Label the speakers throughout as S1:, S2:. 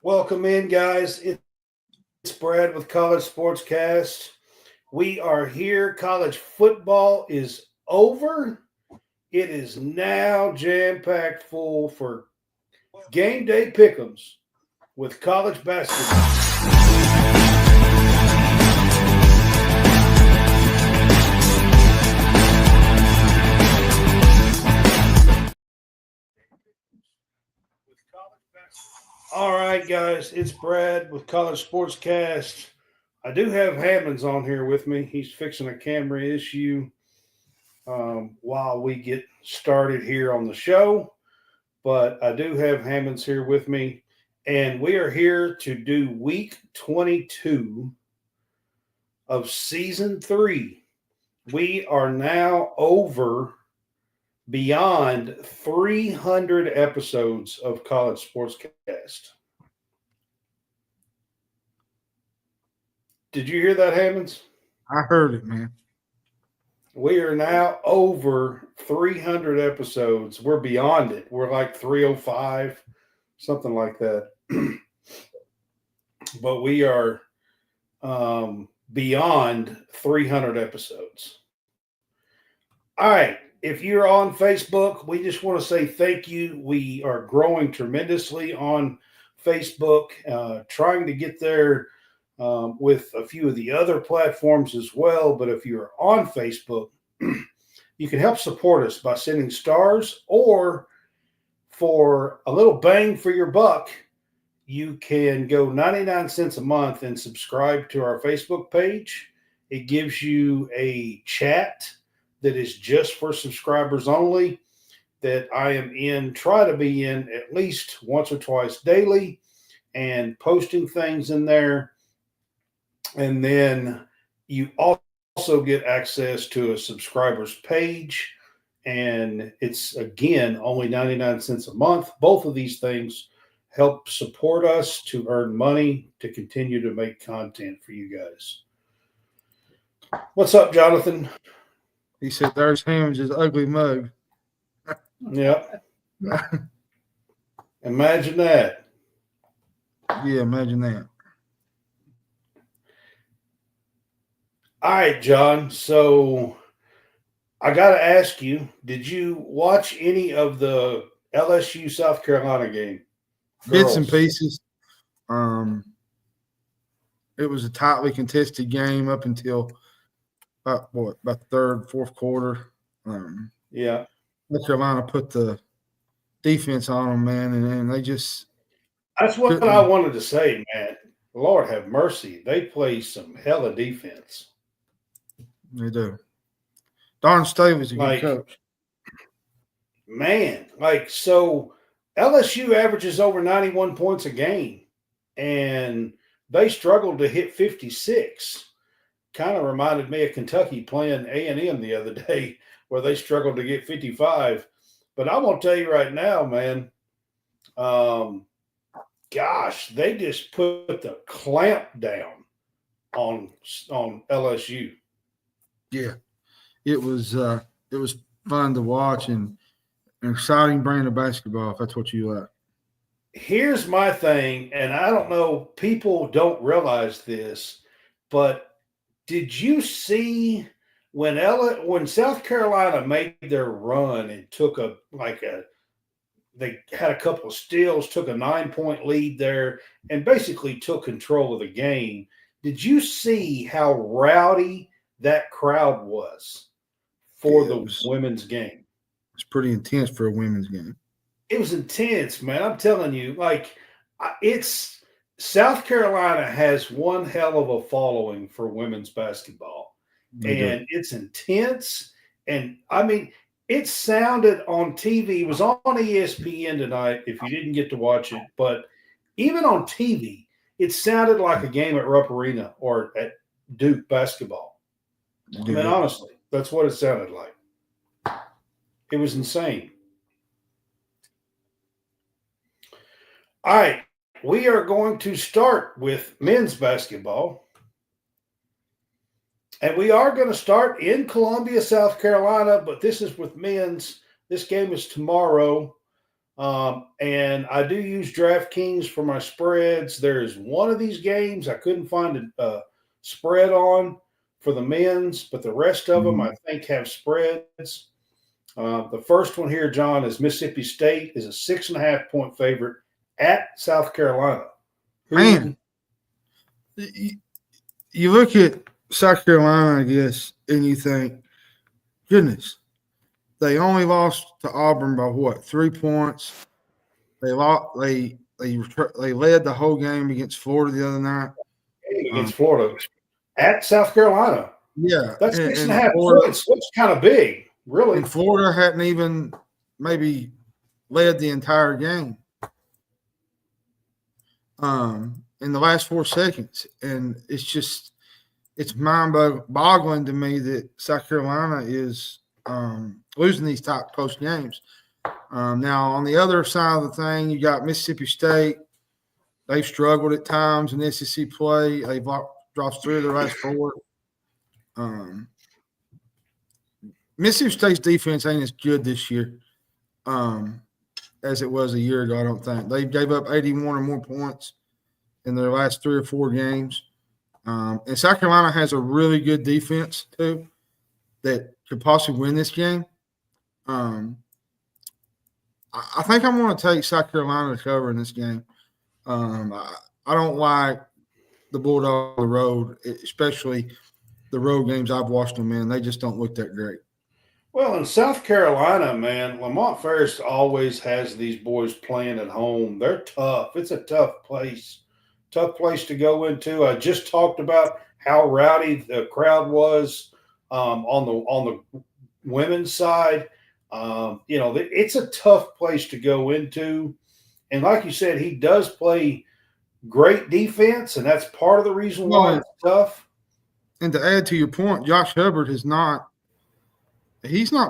S1: Welcome in, guys. It's Brad with College SpotsCast. We are here. College football is over. It is now jam-packed full for game day pick'ems with college basketball. All right, guys, it's Brad with College SpotsCast. I do have Hammonds on here with me. He's fixing a camera issue while we get started here on the show. But I do have Hammonds here with me, and we are here to do week 22 of season 3. We are now beyond 300 episodes of College SpotsCast. Did you hear that, Hammonds?
S2: I heard it, man.
S1: We are now over 300 episodes. We're beyond it. We're like 305, something like that. But we are beyond 300 episodes. All right. If you're on Facebook, we just want to say thank you. We are growing tremendously on Facebook, trying to get there with a few of the other platforms as well. But if you're on Facebook, you can help support us by sending stars, or for a little bang for your buck, you can go 99 cents a month and subscribe to our Facebook page. It gives you a chat that is just for subscribers only, that I am in, try to be in at least once or twice daily, and posting things in there. And then you also get access to a subscribers page, and it's, again, only 99 cents a month. Both of these things help support us to earn money to continue to make content for you guys. What's up, Jonathan?
S2: He said, "There's Hammonds' ugly mug."
S1: Yep. Imagine that.
S2: Yeah, imagine that.
S1: All right, John. So I got to ask you, did you watch any of the LSU South Carolina game?
S2: Bits and
S1: Girls.
S2: pieces. It was a tightly contested game up until about third, fourth quarter.
S1: Yeah.
S2: North Carolina put the defense on them, man, and they just
S1: That's what I
S2: couldn't.
S1: wanted to say, man. Lord have mercy. They play some hella defense.
S2: They do. Darn Staley's a good
S1: Like,
S2: coach.
S1: man, so LSU averages over 91 points a game, and they struggled to hit 56. Kind of reminded me of Kentucky playing A&M the other day, where they struggled to get 55. But I'm going to tell you right now, man, gosh, they just put the clamp down on LSU.
S2: Yeah, it was fun to watch and an exciting brand of basketball. If that's what you like.
S1: Here's my thing, and I don't know, people don't realize this, but did you see when South Carolina made their run and took they had a couple of steals, took a 9-point lead there, and basically took control of the game? Did you see how rowdy that crowd was for the women's game?
S2: It's pretty intense for a women's game.
S1: It was intense, man. I'm telling you, it's South Carolina has one hell of a following for women's basketball, and it's intense. And I mean, it sounded on TV. It was on ESPN tonight. If you didn't get to watch it, but even on TV, it sounded like a game at Rupp Arena or at Duke basketball. I mean, honestly, that's what it sounded like. It was insane. All right, we are going to start with men's basketball. And we are going to start in Columbia, South Carolina, but this is with men's. This game is tomorrow. And I do use DraftKings for my spreads. There's one of these games I couldn't find a spread on for the men's, but the rest of them I think have spreads. The first one here, John, is Mississippi State is a 6.5-point favorite at South Carolina.
S2: Man, you look at South Carolina, I guess, and you think, goodness, they only lost to Auburn by what, 3 points? They led the whole game against Florida the other night.
S1: Against Florida at South Carolina.
S2: Yeah,
S1: that's 6.5 points. That's kind of big, really.
S2: And Florida hadn't even maybe led the entire game in the last 4 seconds. And it's mind-boggling to me that South Carolina is losing these top close games. Now, on the other side of the thing, you got Mississippi State. They've struggled at times in SEC play. They've dropped 3 of their last 4. Mississippi State's defense ain't as good this year as it was a year ago, I don't think. They gave up 81 or more points in their last 3 or 4 games. And South Carolina has a really good defense, too, that could possibly win this game. I think I'm going to take South Carolina to cover in this game. I don't like the Bulldogs on the road, especially the road games I've watched them in. They just don't look that great.
S1: Well, in South Carolina, man, Lamont Ferris always has these boys playing at home. They're tough. It's a tough place to go into. I just talked about how rowdy the crowd was on the women's side. It's a tough place to go into. And like you said, he does play great defense, and that's part of the reason why it's tough.
S2: And to add to your point, Josh Hubbard he's not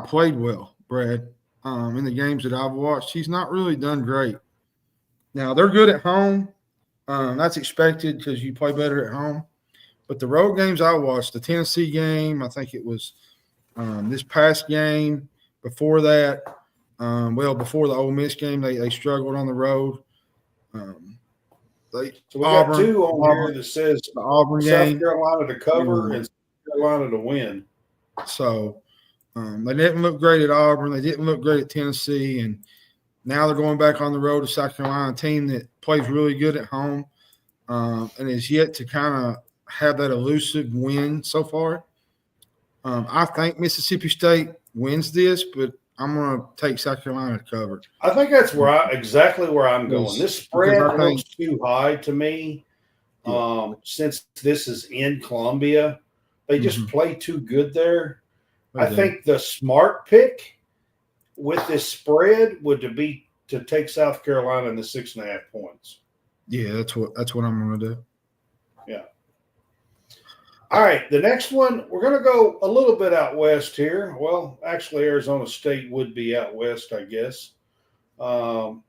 S2: played well, Brad, in the games that I've watched. He's not really done great. Now, they're good at home. That's expected because you play better at home. But the road games I watched, the Tennessee game, I think it was this past game, before that, before the Ole Miss game, they struggled on the road.
S1: So we got 2 on here that says
S2: the Auburn
S1: South
S2: game,
S1: Carolina to cover and South Carolina to win.
S2: So they didn't look great at Auburn. They didn't look great at Tennessee. And now they're going back on the road to South Carolina, a team that plays really good at home and is yet to kind of have that elusive win so far. I think Mississippi State wins this, but I'm going to take South Carolina to cover.
S1: I think that's exactly where I'm going. This spread looks too high to me. Since this is in Columbia, they just play too good there. I think the smart pick with this spread would be to take South Carolina in the 6.5 points.
S2: Yeah, that's what I'm going to do.
S1: Yeah. All right, the next one, we're going to go a little bit out west here. Well, actually, Arizona State would be out west, I guess. Iowa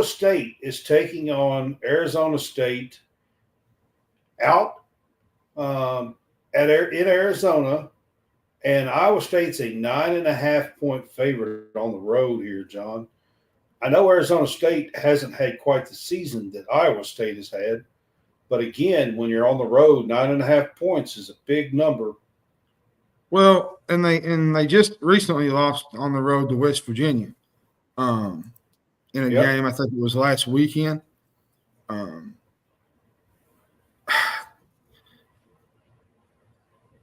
S1: State is taking on Arizona State out in Arizona, and Iowa State's a 9.5-point favorite on the road here, John. I know Arizona State hasn't had quite the season that Iowa State has had. But again, when you're on the road, 9.5 points is a big number.
S2: Well, and they just recently lost on the road to West Virginia in a game. I think it was last weekend.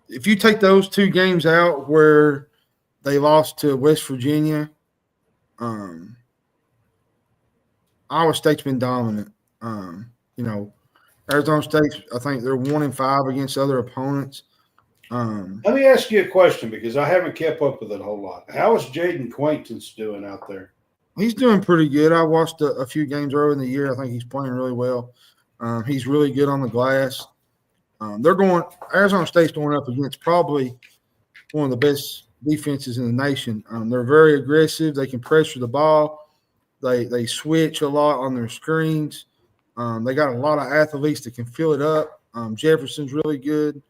S2: If you take those 2 games out where they lost to West Virginia, Iowa State's been dominant. Arizona State, I think they're 1-5 against other opponents.
S1: Let me ask you a question because I haven't kept up with it a whole lot. How is Jaden Quaintance doing out there?
S2: He's doing pretty good. I watched a few games earlier in the year. I think he's playing really well. He's really good on the glass. Arizona State's going up against probably one of the best defenses in the nation. They're very aggressive. They can pressure the ball. They switch a lot on their screens. They got a lot of athletes that can fill it up. Jefferson's really good.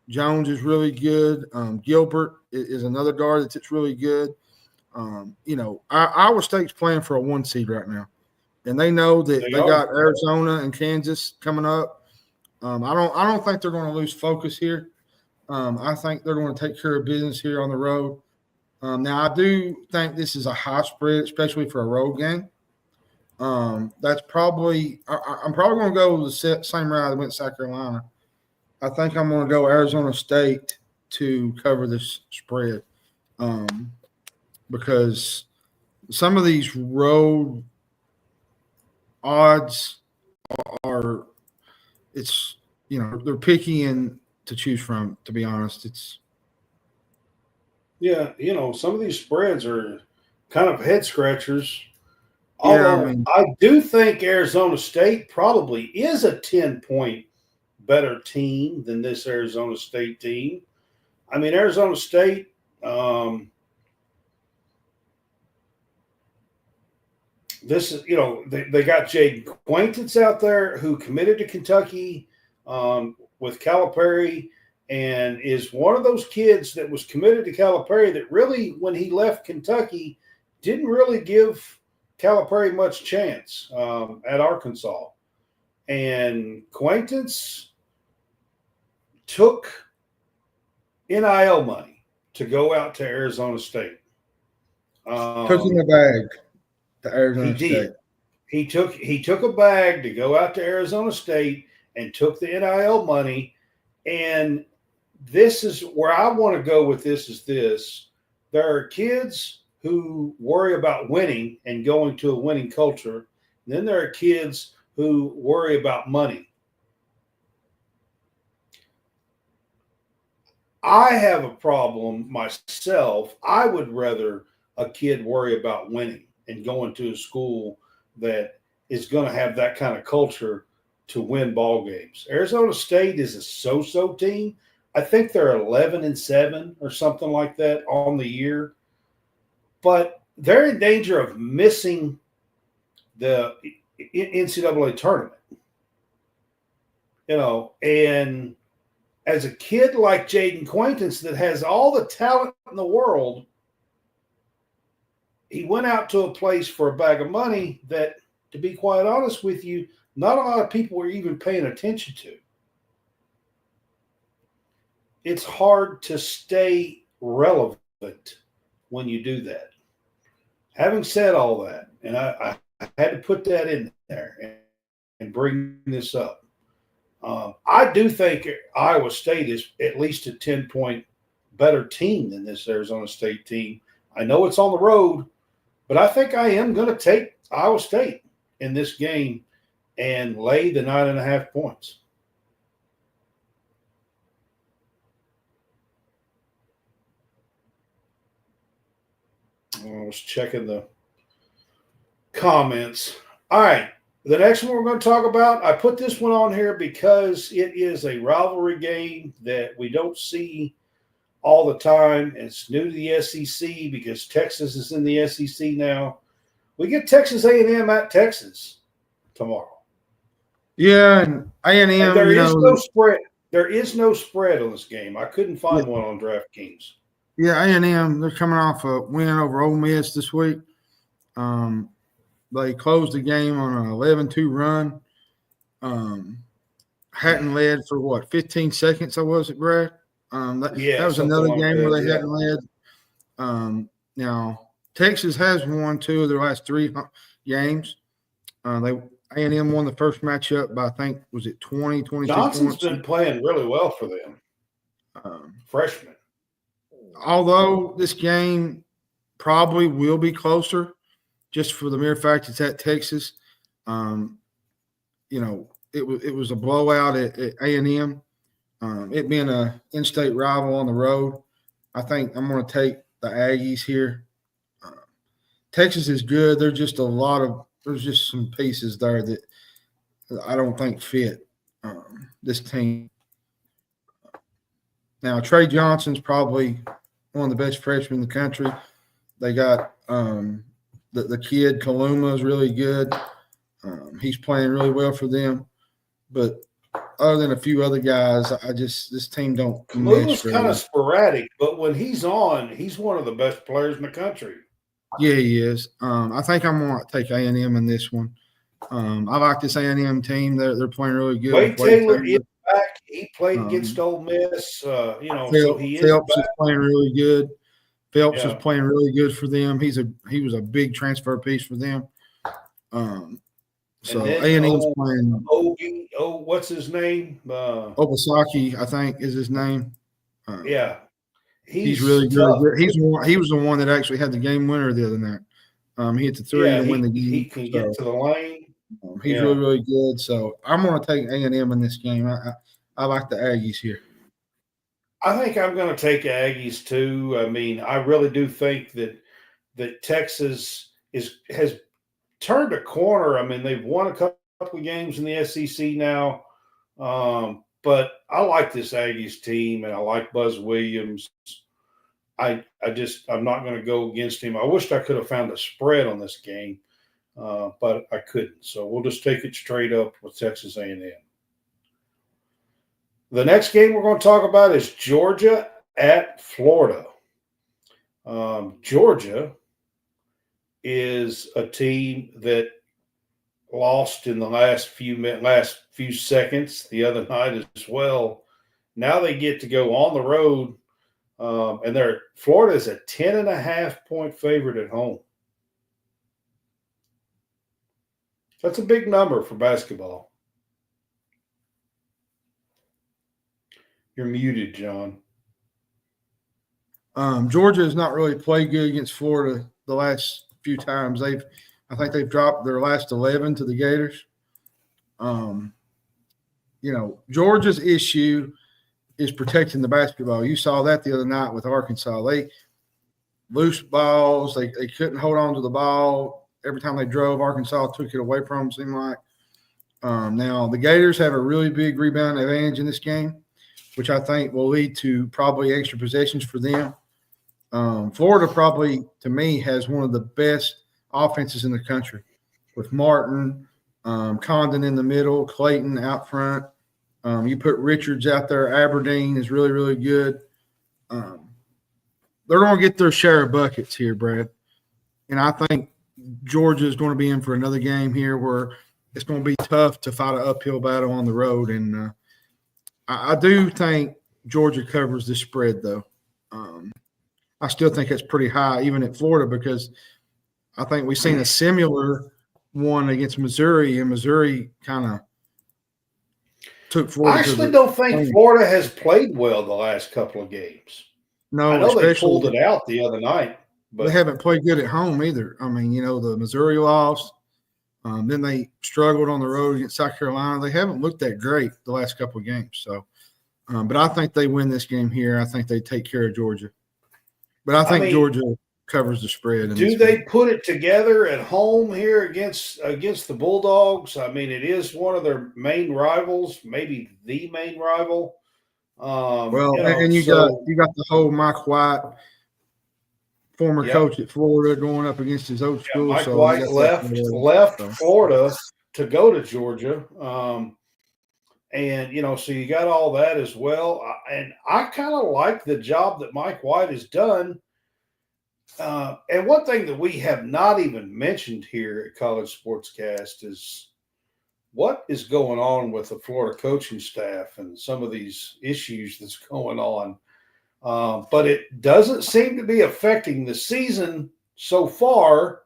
S2: Jones is really good. Gilbert is another guard that's really good. Iowa State's playing for a 1 seed right now, and they know that they got Arizona and Kansas coming up. I don't think they're going to lose focus here. I think they're going to take care of business here on the road. Now, I do think this is a high spread, especially for a road game. That's probably I'm probably going to go the same route I went South Carolina. I think I'm going to go Arizona State to cover this spread because some of these road odds are they're picky and to choose from. To be honest,
S1: some of these spreads are kind of head scratchers. Although I do think Arizona State probably is a 10-point better team than this Arizona State team. I mean, Arizona State, this is, they got Jaden Quaintance out there who committed to Kentucky with Calipari and is one of those kids that was committed to Calipari that really, when he left Kentucky, didn't really give Calipari much chance at Arkansas. And Quaintance took NIL money to go out to Arizona State.
S2: took him a bag to Arizona State.
S1: Did. He took a bag to go out to Arizona State and took the NIL money. And this is where I want to go with this is this. There are kids who worry about winning and going to a winning culture. And then there are kids who worry about money. I have a problem myself. I would rather a kid worry about winning and going to a school that is going to have that kind of culture to win ball games. Arizona State is a so-so team. I think they're 11-7 or something like that on the year. But they're in danger of missing the NCAA tournament. And as a kid like Jaden Quaintance that has all the talent in the world, he went out to a place for a bag of money that, to be quite honest with you, not a lot of people were even paying attention to. It's hard to stay relevant when you do that. Having said all that, and I had to put that in there and bring this up, I do think Iowa State is at least a 10-point better team than this Arizona State team. I know it's on the road, but I think I am going to take Iowa State in this game and lay the 9.5 points. I was checking the comments. All right. The next one we're going to talk about, I put this one on here because it is a rivalry game that we don't see all the time. It's new to the SEC because Texas is in the SEC now. We get Texas A&M at Texas tomorrow.
S2: Yeah, and A&M.
S1: And there is no spread. There is no spread on this game. I couldn't find one on DraftKings.
S2: Yeah, A&M, they're coming off a win over Ole Miss this week. They closed the game on an 11-2 run. Hadn't led for 15 seconds, was it, Brad? That was another game where they hadn't led. Now, Texas has won 2 of their last 3 games. A&M won the first matchup by, I think, was it 20, 22
S1: Johnson's
S2: points?
S1: been playing really well for them. Freshman.
S2: Although this game probably will be closer, just for the mere fact it's at Texas. It was a blowout at A&M. It being an in-state rival on the road, I think I'm going to take the Aggies here. Texas is good. There's just some pieces there that I don't think fit this team. Now, Trey Johnson's probably one of the best freshmen in the country. They got the kid Kaluma is really good. He's playing really well for them. But other than a few other guys, this team don't.
S1: Kaluma's kind of sporadic, but when he's on, he's one of the best players in the country.
S2: Yeah, he is. I think I'm going to take A&M in this one. I like this A&M team. They're playing really good
S1: Wade
S2: with Wade
S1: Taylor is
S2: Taylor.
S1: back. He played against
S2: Um,
S1: Ole Miss, so he is
S2: Phelps is
S1: back.
S2: playing really good. Phelps is
S1: Yeah.
S2: playing really good for them. He was a big transfer piece for them.
S1: And
S2: So
S1: then
S2: A&M's playing
S1: what's his name?
S2: Obasaki, I think is his name. Um,
S1: Yeah,
S2: he's
S1: he's
S2: really
S1: tough.
S2: good. He was the one that actually had the game winner the other night. He hit the three
S1: Yeah,
S2: to win the
S1: he
S2: game.
S1: can get
S2: So
S1: to the lane.
S2: he's
S1: Yeah,
S2: really good. So I'm going to take A&M in this game. I like the Aggies here.
S1: I think I'm going to take Aggies too. I mean, I really do think that Texas has turned a corner. I mean, they've won a couple of games in the SEC now, but I like this Aggies team, and I like Buzz Williams. I'm not going to go against him. I wished I could have found a spread on this game, but I couldn't. So we'll just take it straight up with Texas A&M. The next game we're going to talk about is Georgia at Florida. Georgia is a team that lost in the last few seconds the other night as well. Now they get to go on the road, and Florida is a 10.5-point favorite at home. That's a big number for basketball. You're muted, John.
S2: Georgia has not really played good against Florida the last few times. I think they've dropped their last 11 to the Gators. Georgia's issue is protecting the basketball. You saw that the other night with Arkansas. They loose balls. They couldn't hold on to the ball. Every time they drove, Arkansas took it away from them, seemed like. Now, the Gators have a really big rebound advantage in this game, which I think will lead to probably extra possessions for them. Florida probably, to me, has one of the best offenses in the country with Martin, Condon in the middle, Clayton out front. You put Richards out there. Aberdeen is really, really good. They're going to get their share of buckets here, Brad. And I think Georgia is going to be in for another game here where it's going to be tough to fight an uphill battle on the road. And I do think Georgia covers the spread, though. I still think it's pretty high, even at Florida, because I think we've seen a similar one against Missouri, and Missouri kind of took Florida.
S1: I actually don't think Florida has played well the last couple of games.
S2: No,
S1: I know they pulled it out the other night, but
S2: they haven't played good at home either. I mean, the Missouri loss, then they struggled on the road against South Carolina. They haven't looked that great the last couple of games. So, but I think they win this game here. I think they take care of Georgia. But I think Georgia covers the spread.
S1: Do they put it together at home here against the Bulldogs? I mean, it is one of their main rivals, maybe the main rival.
S2: And you got the whole Mike White, former coach at Florida, going up against his old school.
S1: Mike White left Florida to go to Georgia. So you got all that as well. And I kind of like the job that Mike White has done. And one thing that we have not even mentioned here at College SpotsCast is what is going on with the Florida coaching staff and some of these issues that's going on. But it doesn't seem to be affecting the season so far.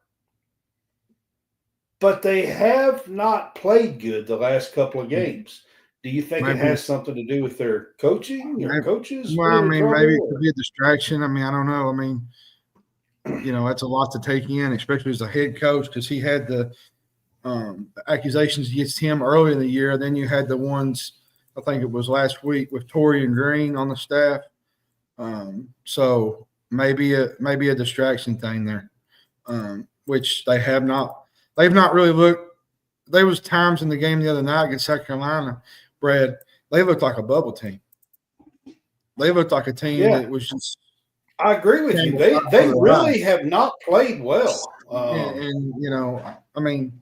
S1: But they have not played good the last couple of games. Do you think it has something to do with their coaching or coaches?
S2: Well, maybe it could be a distraction. I mean, I don't know. I mean, that's a lot to take in, especially as a head coach, because he had the accusations against him early in the year. Then you had the ones, I think it was last week, with Torian Green on the staff. So maybe a distraction thing there, which they have not. They've not really looked. There was times in the game the other night against South Carolina, Brad, they looked like a bubble team. They looked like a team that was just.
S1: I agree with you. They really have not played well.
S2: I mean,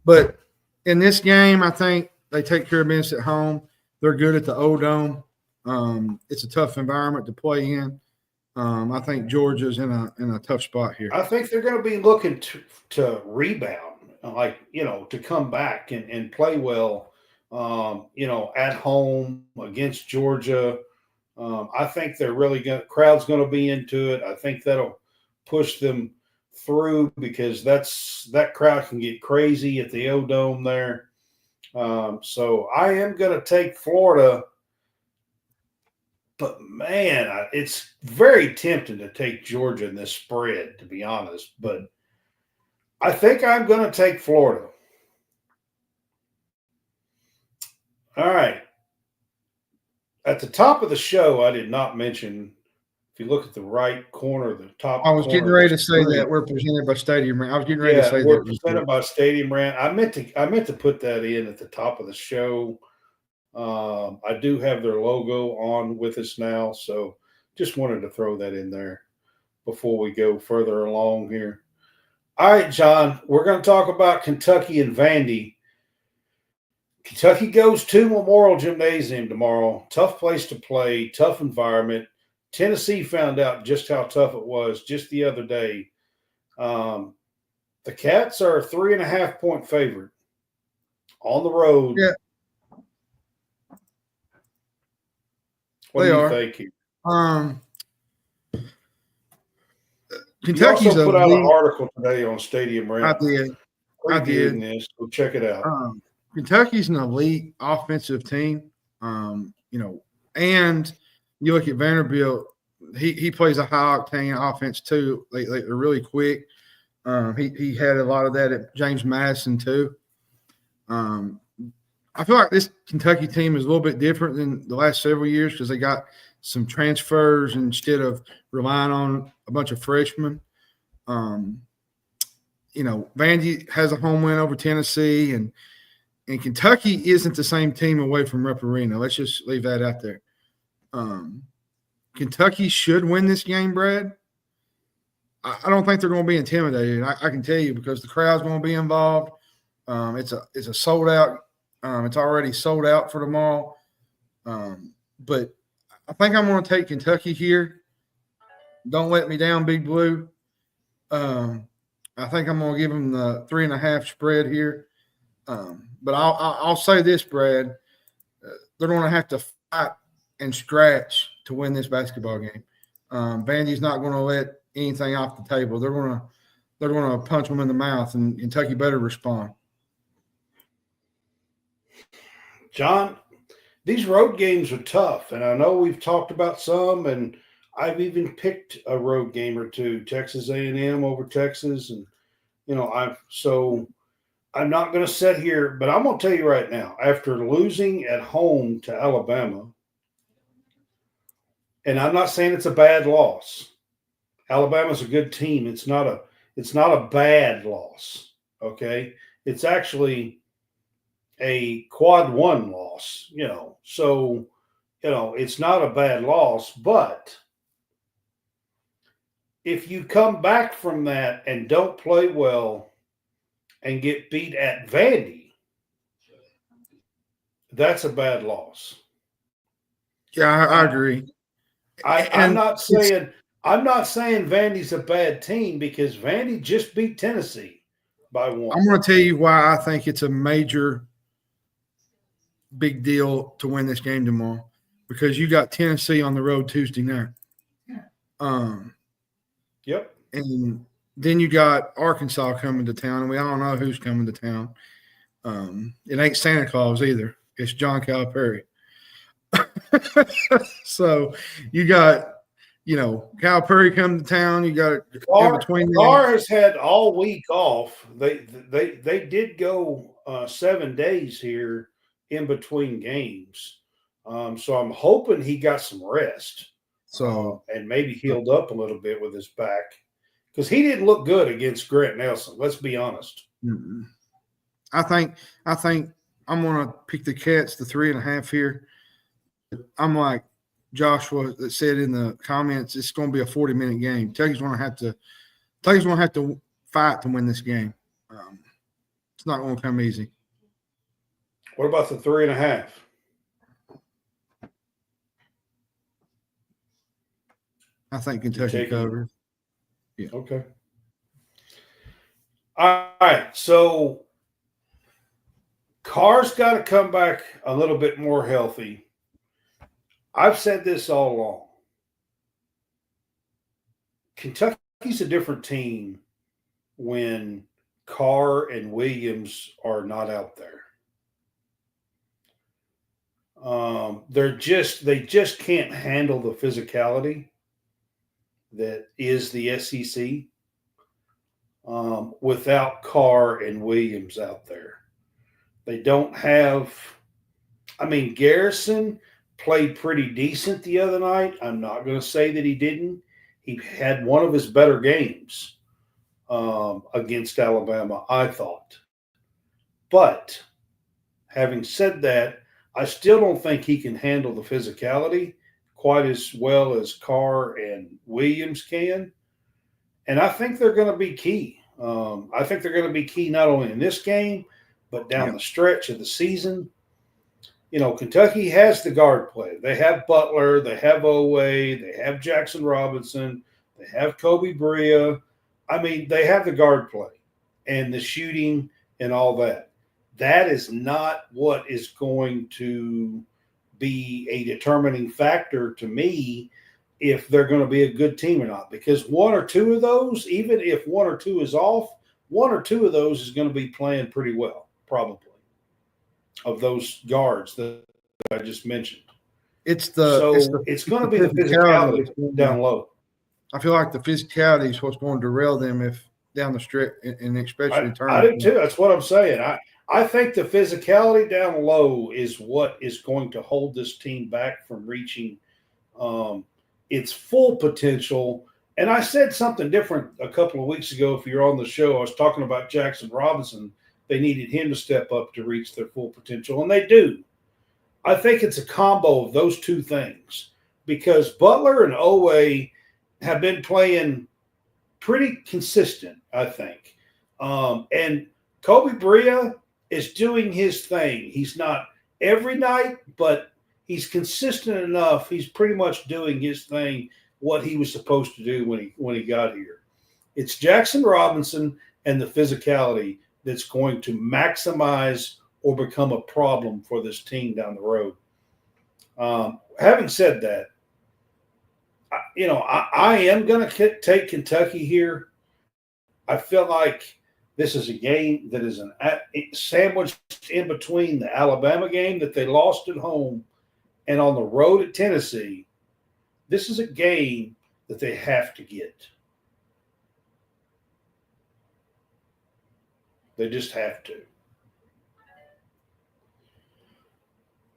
S2: but in this game, I think they take care of business at home. They're good at the O-Dome. It's a tough environment to play in. I think Georgia's in a tough spot here.
S1: I think they're going to be looking to rebound, like, to come back and play well, at home against Georgia. I think they're really crowd's going to be into it. I think that'll push them through because that crowd can get crazy at the O Dome there. So I am going to take Florida. But man, it's very tempting to take Georgia in this spread, to be honest. But I think I'm going to take Florida. All right. At the top of the show, I did not mention. If you look at the right corner, the top.
S2: I was getting ready to say that we're presented by Stadium Rant. I was getting ready to say
S1: we're
S2: that
S1: presented by Stadium Rant. I meant to put that in at the top of the show. I do have their logo on with us now, so just wanted to throw that in there before we go further along here. All right, John, we're going to talk about Kentucky and Vandy. Kentucky goes to Memorial Gymnasium tomorrow. Tough place to play, tough environment. Tennessee found out just how tough it was just the other day. The Cats are a 3.5-point favorite on the road.
S2: Yeah.
S1: What do you think here?
S2: Kentucky's
S1: you also put out an article today on Stadium Rant.
S2: I did.
S1: This. Go check it out.
S2: Kentucky's an elite offensive team. And you look at Vanderbilt, he plays a high octane offense too. They're really quick. He had a lot of that at James Madison too. I feel like this Kentucky team is a little bit different than the last several years because they got some transfers instead of relying on a bunch of freshmen. Vandy has a home win over Tennessee, and Kentucky isn't the same team away from Rupp Arena. Let's just leave that out there. Kentucky should win this game, Brad. I don't think they're going to be intimidated. I can tell you because the crowd's going to be involved. It's a sold out. It's already sold out for tomorrow. But I think I'm going to take Kentucky here. Don't let me down, Big Blue. I think I'm going to give them the 3.5 spread here. But I'll say this, Brad. They're going to have to fight and scratch to win this basketball game. Vandy's not going to let anything off the table. They're going to punch them in the mouth, and Kentucky better respond.
S1: John, these road games are tough, and I know we've talked about some, and I've even picked a road game or two, Texas A&M over Texas, and I'm not going to sit here, but I'm going to tell you right now, after losing at home to Alabama, and I'm not saying it's a bad loss. Alabama's a good team. It's not a bad loss. Okay, it's actually a quad one loss, so it's not a bad loss, but if you come back from that and don't play well and get beat at Vandy, that's a bad loss.
S2: Yeah, I agree.
S1: I'm not saying Vandy's a bad team because Vandy just beat Tennessee by 1.
S2: I'm going to tell you why I think it's a major big deal to win this game tomorrow, because you got Tennessee on the road Tuesday night.
S1: Yep.
S2: And then you got Arkansas coming to town, and we all know who's coming to town. It ain't Santa Claus either. It's John Calipari. So you got, Calipari coming to town. You got
S1: Carr has had all week off. They did go 7 days here in between games. So I'm hoping he got some rest.
S2: So
S1: and maybe healed up a little bit with his back, because he didn't look good against Grant Nelson. Let's be honest.
S2: I think I'm going to pick the Cats, the 3.5 here. I'm like Joshua that said in the comments, it's going to be a 40-minute game. Kentucky's going to have to fight to win this game. It's not going to come easy.
S1: What about the 3.5?
S2: I think Kentucky covers.
S1: Yeah. Okay. All right. So Carr's got to come back a little bit more healthy. I've said this all along. Kentucky's a different team when Carr and Williams are not out there. They just can't handle the physicality that is the SEC without Carr and Williams out there. They don't have. I mean, Garrison played pretty decent the other night. I'm not going to say that he didn't. He had one of his better games against Alabama, I thought. But having said that, I still don't think he can handle the physicality quite as well as Carr and Williams can. And I think they're going to be key. I think they're going to be key not only in this game, but down the stretch of the season. You know, Kentucky has the guard play. They have Butler, they have Owe, they have Jackson Robinson, they have Kobe Bria. I mean, they have the guard play and the shooting and all that. That is not what is going to be a determining factor to me if they're going to be a good team or not. Because one or two of those, even if one or two is off, one or two of those is going to be playing pretty well, probably, of those guards that I just mentioned.
S2: It's
S1: going to be the physicality down low.
S2: I feel like the physicality is what's going to derail them if down the stretch, and especially
S1: I do too. That's what I'm saying. I think the physicality down low is what is going to hold this team back from reaching its full potential. And I said something different a couple of weeks ago. If you're on the show, I was talking about Jackson Robinson. They needed him to step up to reach their full potential, and they do. I think it's a combo of those two things because Butler and Owe have been playing pretty consistent, I think. And Kobe Bria is doing his thing. He's not every night, but he's consistent enough. He's pretty much doing his thing, what he was supposed to do when he got here. It's Jackson Robinson and the physicality that's going to maximize or become a problem for this team down the road. Having said that, I am going to take Kentucky here. I feel like this is a game that is sandwiched in between the Alabama game that they lost at home and on the road at Tennessee. This is a game that they have to get. They just have to.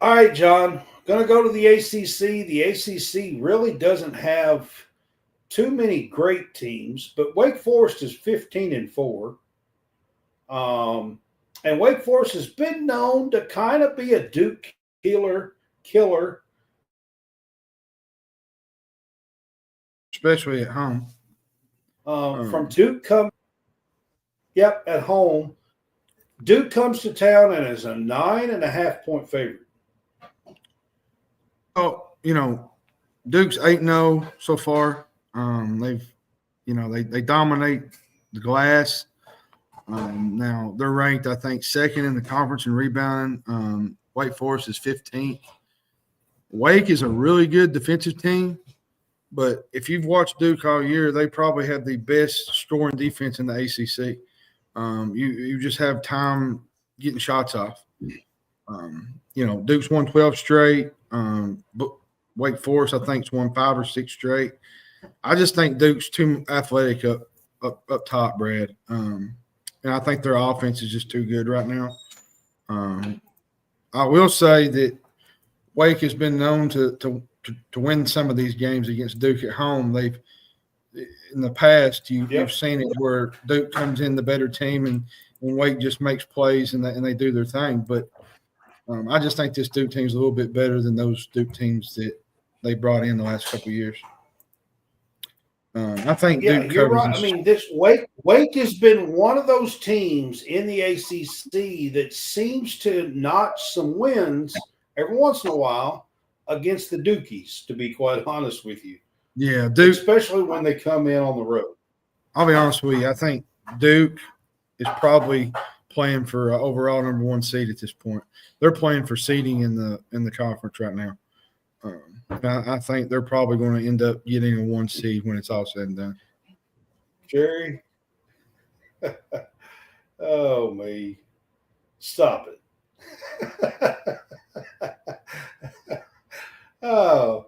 S1: All right, John. Going to go to the ACC. The ACC really doesn't have too many great teams, but Wake Forest is 15-4. And Wake Forest has been known to kind of be a Duke killer.
S2: Especially at home.
S1: From Duke at home. Duke comes to town and is a 9.5-point favorite.
S2: Oh, Duke's 8-0 so far. They dominate the glass. Now they're ranked, I think, second in the conference in rebounding. Wake Forest is 15th. Wake is a really good defensive team, but if you've watched Duke all year, they probably have the best scoring defense in the ACC. You just have time getting shots off. Duke's won 12 straight. But Wake Forest, I think, has won 5 or 6 straight. I just think Duke's too athletic up top, Brad. And I think their offense is just too good right now. I will say that Wake has been known to win some of these games against Duke at home. They've in the past you've seen it where Duke comes in the better team and Wake just makes plays and they do their thing. But I just think this Duke team's a little bit better than those Duke teams that they brought in the last couple of years. I think Duke
S1: you're right. I mean, this Wake has been one of those teams in the ACC that seems to notch some wins every once in a while against the Dukies, to be quite honest with you.
S2: Yeah, Duke.
S1: especially when they come in on the road.
S2: I'll be honest with you. I think Duke is probably playing for overall number 1 seed at this point. They're playing for seeding in the conference right now. I think they're probably going to end up getting a 1 seed when it's all said and done.
S1: Jerry, oh me, stop it. Oh,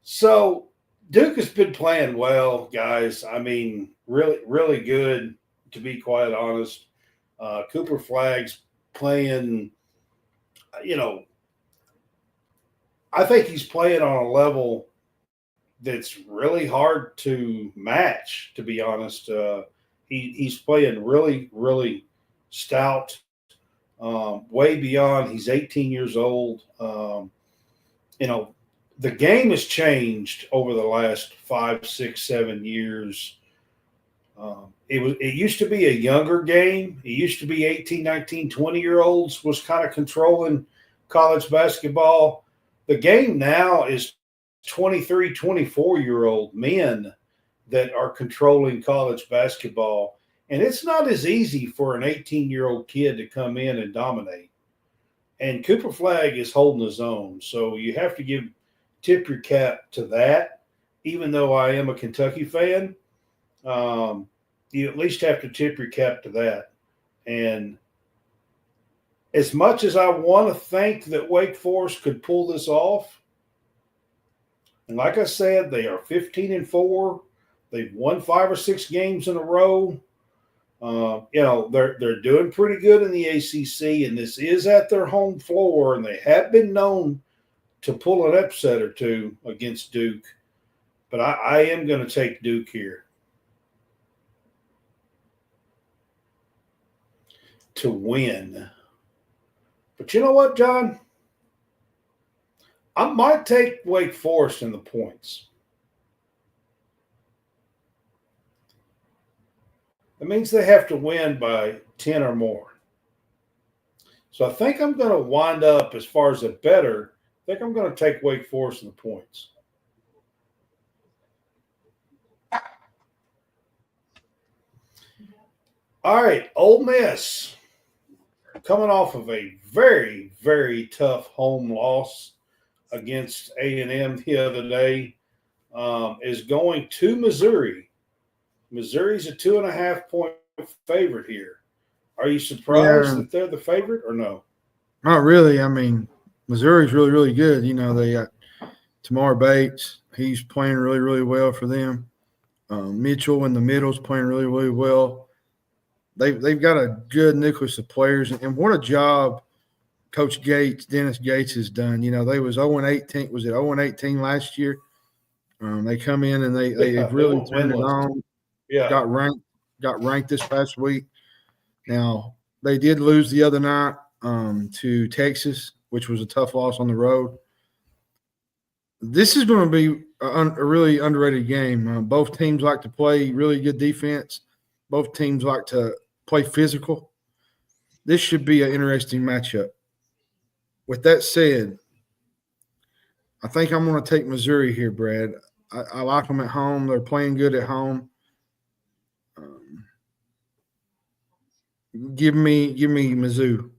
S1: so Duke has been playing well, guys. I mean, really, really good, to be quite honest. Cooper Flagg's playing, I think he's playing on a level that's really hard to match, to be honest. He's playing really, really stout, way beyond. He's 18 years old. The game has changed over the last 5, 6, 7 years. It used to be a younger game. It used to be 18, 19, 20-year-olds was kind of controlling college basketball. The game now is 23, 24-year-old men that are controlling college basketball. And it's not as easy for an 18-year-old kid to come in and dominate. And Cooper Flagg is holding his own. So you have to tip your cap to that. Even though I am a Kentucky fan, you at least have to tip your cap to that. And as much as I want to think that Wake Forest could pull this off, and like I said, they are 15-4. They've won 5 or 6 games in a row. They're doing pretty good in the ACC, and this is at their home floor, and they have been known to pull an upset or two against Duke. But I am going to take Duke here to win. But you know what, John? I might take Wake Forest in the points. That means they have to win by 10 or more. So I think I'm going to wind up, as far as a bettor, I think I'm going to take Wake Forest in the points. All right, Ole Miss, coming off of a very, very tough home loss against A&M the other day, is going to Missouri. Missouri's a 2.5-point favorite here. Are you surprised that they're the favorite or no?
S2: Not really. I mean, Missouri's really, really good. They got Tamar Bates. He's playing really, really well for them. Mitchell in the middle is playing really, really well. They've got a good nucleus of players, and what a job Coach Dennis Gates has done. They was 0-18. Was it 0-18 last year? They come in and they really turned it on.
S1: Yeah,
S2: got ranked this past week. Now they did lose the other night to Texas, which was a tough loss on the road. This is going to be a really underrated game. Both teams like to play really good defense. Both teams like to play physical. This should be an interesting matchup. With that said, I think I'm going to take Missouri here, Brad. I like them at home. They're playing good at home. Give me Mizzou.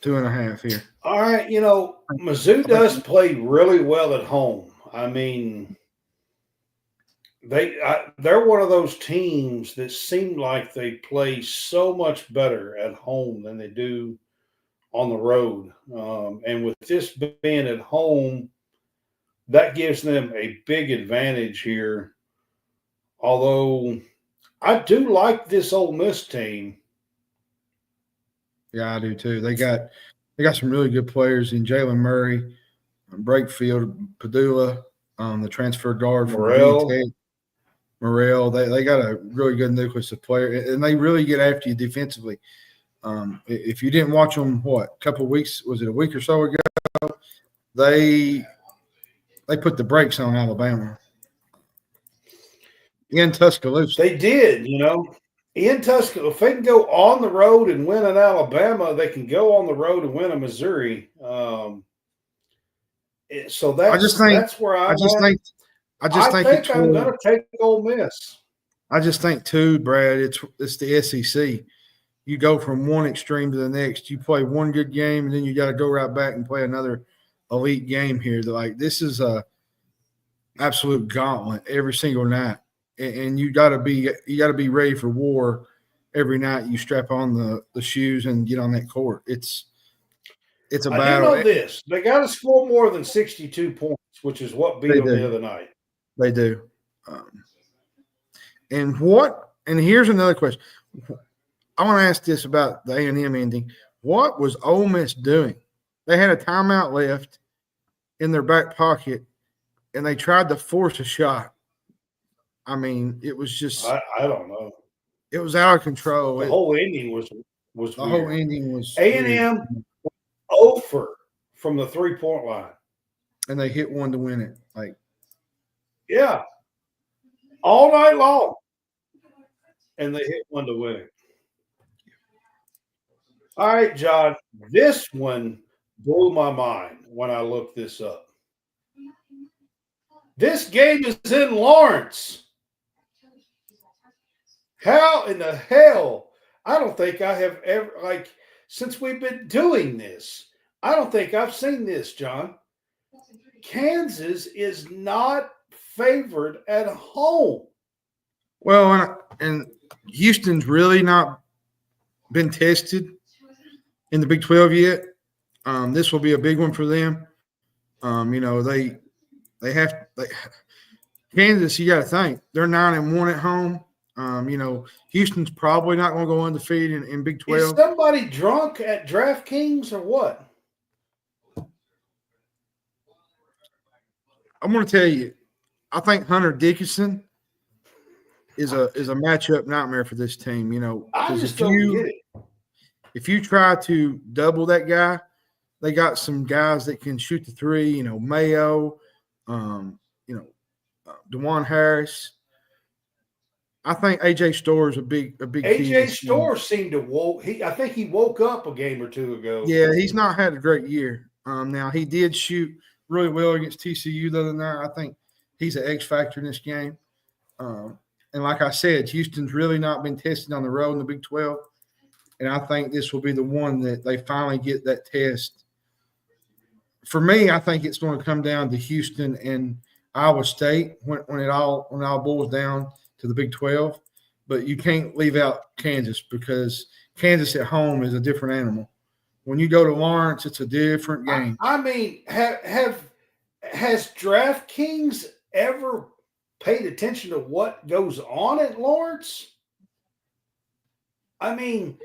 S2: 2.5 here.
S1: All right, Mizzou does play really well at home. I mean, they're one of those teams that seem like they play so much better at home than they do on the road. And with this being at home, that gives them a big advantage here. Although I do like this Ole Miss team.
S2: Yeah, I do too. They got some really good players in Jalen Murray, Brakefield, Padula, the transfer guard from Virginia. Morrell. They got a really good nucleus of players, and they really get after you defensively. If you didn't watch them, a couple of weeks, was it a week or so ago? They put the brakes on Alabama. In Tuscaloosa.
S1: They did, in Tuscaloosa. If they can go on the road and win in Alabama, they can go on the road and win in Missouri. So
S2: I just think
S1: that's where I'm
S2: I just
S1: at.
S2: think
S1: I think I'm going to take Ole Miss.
S2: I just think too, Brad. It's the SEC. You go from one extreme to the next. You play one good game, and then you got to go right back and play another elite game here. Like this is a absolute gauntlet every single night, and you got to be ready for war every night. You strap on the shoes and get on that court. It's a
S1: I do
S2: battle.
S1: know this: they got to score more than 62 points, which is what beat
S2: They
S1: them
S2: do.
S1: the other night.
S2: They do. And here's another question. I want to ask this about the A&M ending. What was Ole Miss doing? They had a timeout left in their back pocket, and they tried to force a shot. I mean, it was just
S1: I don't know.
S2: it was out of control.
S1: The whole ending was
S2: The
S1: weird.
S2: whole ending was
S1: A&M
S2: weird.
S1: over from the 3-point line.
S2: And they hit one to win it. Like,
S1: yeah, all night long, and they hit one to win it. All right, John, this one blew my mind when I looked this up. This game is in Lawrence. How in the hell? I don't think I have ever, since we've been doing this, I don't think I've seen this, John. Kansas is not favored at home.
S2: well, and Houston's really not been tested in the Big 12 yet. This will be a big one for them. Kansas, you got to think they're 9-1 at home. Houston's probably not going to go undefeated in Big 12.
S1: Is somebody drunk at DraftKings or what?
S2: I'm going to tell you, I think Hunter Dickinson is a matchup nightmare for this team.
S1: I just don't get it.
S2: If you try to double that guy, they got some guys that can shoot the three. Mayo, DeJuan Harris. I think AJ Storr is a big
S1: AJ Storr seemed to woke. I think he woke up a game or two ago.
S2: Yeah, he's not had a great year. Now he did shoot really well against TCU the other night. I think he's an X factor in this game. And like I said, Houston's really not been tested on the road in the Big 12. And I think this will be the one that they finally get that test. For me, I think it's going to come down to Houston and Iowa State when it all boils down to the Big 12. But you can't leave out Kansas because Kansas at home is a different animal. When you go to Lawrence, it's a different game.
S1: I mean, has DraftKings ever paid attention to what goes on at Lawrence? I mean,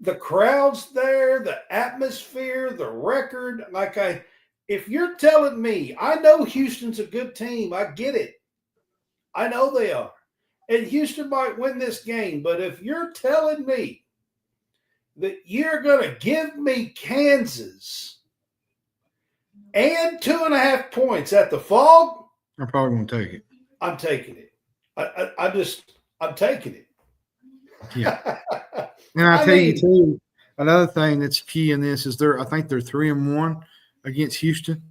S1: the crowd's there, the atmosphere, the record. If you're telling me, I know Houston's a good team. I get it. I know they are. And Houston might win this game. But if you're telling me that you're going to give me Kansas and 2.5 points at the Fog,
S2: I'm probably going to take it.
S1: I'm taking it. I'm taking it.
S2: Yeah. And I tell you too, another thing that's key in this is I think they're 3-1 against Houston.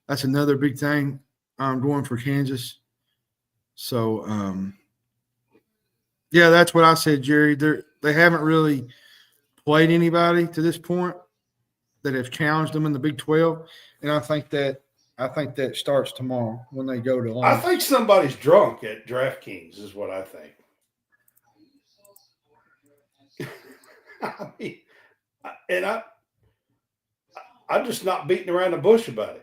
S2: That's another big thing going for Kansas. So, that's what I said, Jerry. They haven't really played anybody to this point that have challenged them in the Big 12, and I think that starts tomorrow when they go to Lawrence.
S1: I think somebody's drunk at DraftKings is what I think. I mean, and I'm just not beating around the bush about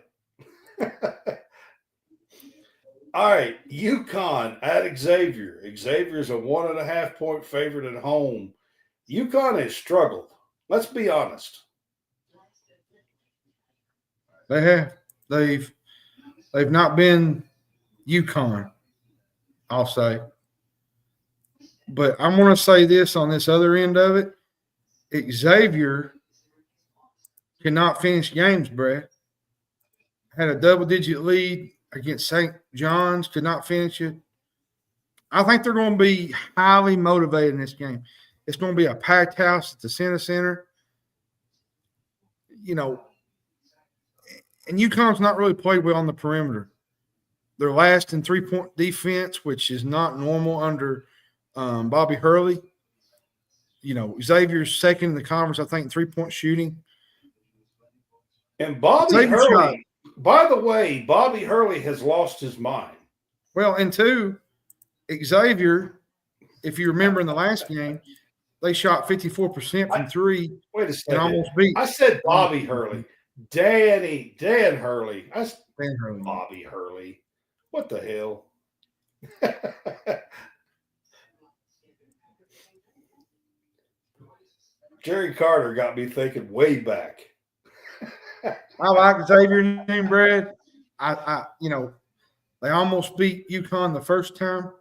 S1: it. All right, UConn at Xavier. Xavier's a 1.5 point favorite at home. UConn has struggled. Let's be honest.
S2: They have. They've not been UConn, I'll say. But I'm going to say this on this other end of it. Xavier cannot finish games, Brad. Had a double-digit lead against St. John's, could not finish it. I think they're going to be highly motivated in this game. It's going to be a packed house at the Center. And UConn's not really played well on the perimeter. They're last in three-point defense, which is not normal under Bobby Hurley. Xavier's second in the conference, I think, in three-point shooting.
S1: And Bobby Hurley, by the way, Bobby Hurley has lost his mind.
S2: Well, and two, Xavier, if you remember in the last game, they shot 54% from three.
S1: Wait a second.
S2: And almost beat.
S1: I said Bobby Hurley. Dan Hurley.
S2: Dan Hurley.
S1: Bobby Hurley. What the hell? Jerry Carter got me thinking way back.
S2: I like Xavier's name, Brad. They almost beat UConn the first time.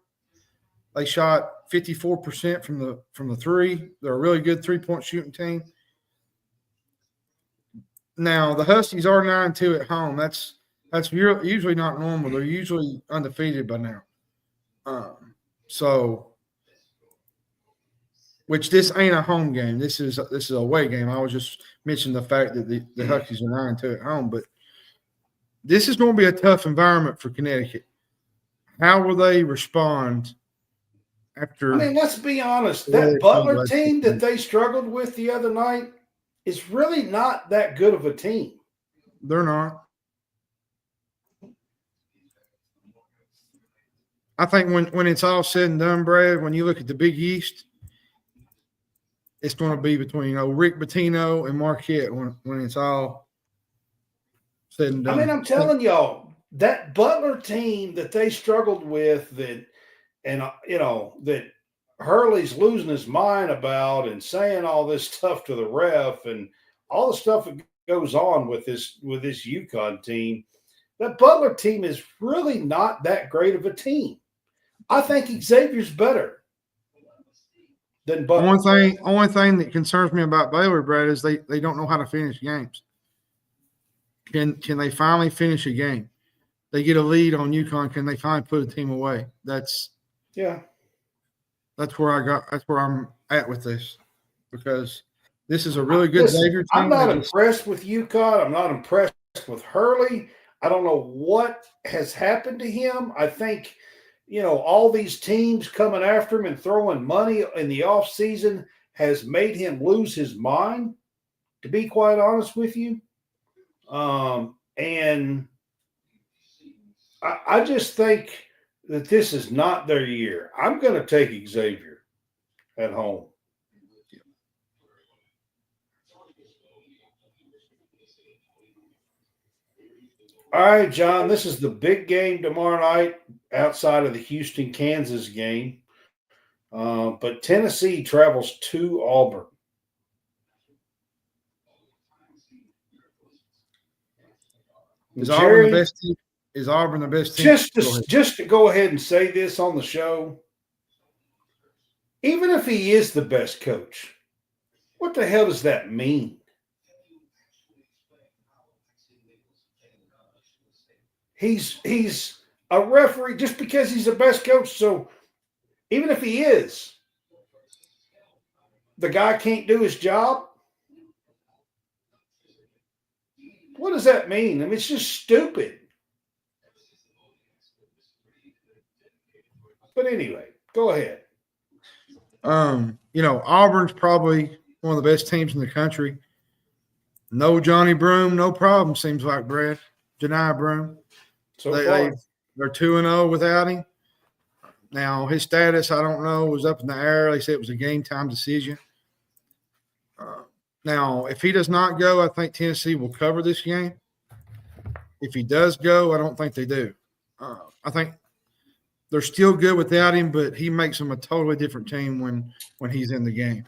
S2: They shot 54% from the three. They're a really good three-point shooting team. Now the Huskies are 9-2 at home. That's usually not normal. They're usually undefeated by now. Which this ain't a home game. This is a away game. I was just mentioning the fact that the Huskies are 9-2 at home, but this is going to be a tough environment for Connecticut. How will they respond after?
S1: I mean, let's be honest. That Butler team that they struggled with the other night is really not that good of a team.
S2: They're not. I think when it's all said and done, Brad, when you look at the Big East, it's going to be between Rick Pitino and Marquette when it's all said and done.
S1: I mean, I'm telling y'all, that Butler team that they struggled with that Hurley's losing his mind about and saying all this stuff to the ref and all the stuff that goes on with this UConn team, that Butler team is really not that great of a team. I think Xavier's better than Butler.
S2: Only thing that concerns me about Baylor, Brad, is they don't know how to finish games. Can they finally finish a game? They get a lead on UConn. Can they finally put a team away? That's where I'm at with this, because this is a really good Xavier team.
S1: I'm not impressed with UConn. I'm not impressed with Hurley. I don't know what has happened to him. I think, all these teams coming after him and throwing money in the offseason has made him lose his mind, to be quite honest with you. And I just think that this is not their year. I'm going to take Xavier at home. All right, John, this is the big game tomorrow night outside of the Houston-Kansas game. But Tennessee travels to Auburn.
S2: Is Auburn the best team? Is Auburn the best team?
S1: Just to go ahead and say this on the show, even if he is the best coach, what the hell does that mean? He's a referee just because he's the best coach. So even if he is, the guy can't do his job. What does that mean? I mean, it's just stupid. But anyway, go ahead.
S2: Auburn's probably one of the best teams in the country. No Johnny Broome, no problem, seems like, Brad. Janai Broome. They're 2-0 without him. Now, his status, I don't know, was up in the air. They said it was a game-time decision. Now, if he does not go, I think Tennessee will cover this game. If he does go, I don't think they do. I think they're still good without him, but he makes them a totally different team when he's in the game.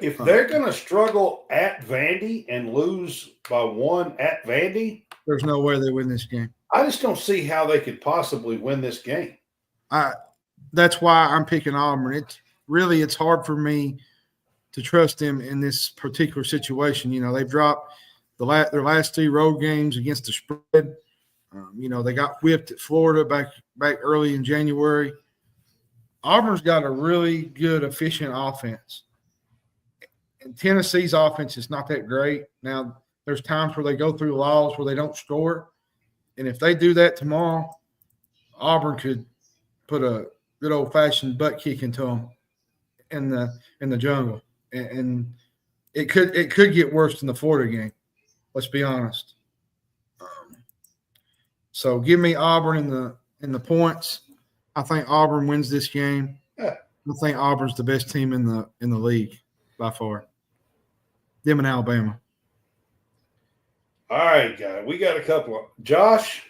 S1: If they're going to struggle at Vandy and lose by 1 at Vandy,
S2: there's no way they win this game.
S1: I just don't see how they could possibly win this game.
S2: That's why I'm picking Auburn. It's hard for me to trust them in this particular situation. They've dropped their last 3 road games against the spread. They got whipped at Florida back early in January. Auburn's got a really good, efficient offense. And Tennessee's offense is not that great. Now, There's times where they go through laws where they don't score. And if they do that tomorrow, Auburn could put a good old-fashioned butt kick into them in the jungle. And it could get worse than the Florida game. Let's be honest. So give me Auburn in the points. I think Auburn wins this game.
S1: Yeah.
S2: I think Auburn's the best team in the league by far. Them and Alabama.
S1: All right, guys. We got a couple of Josh.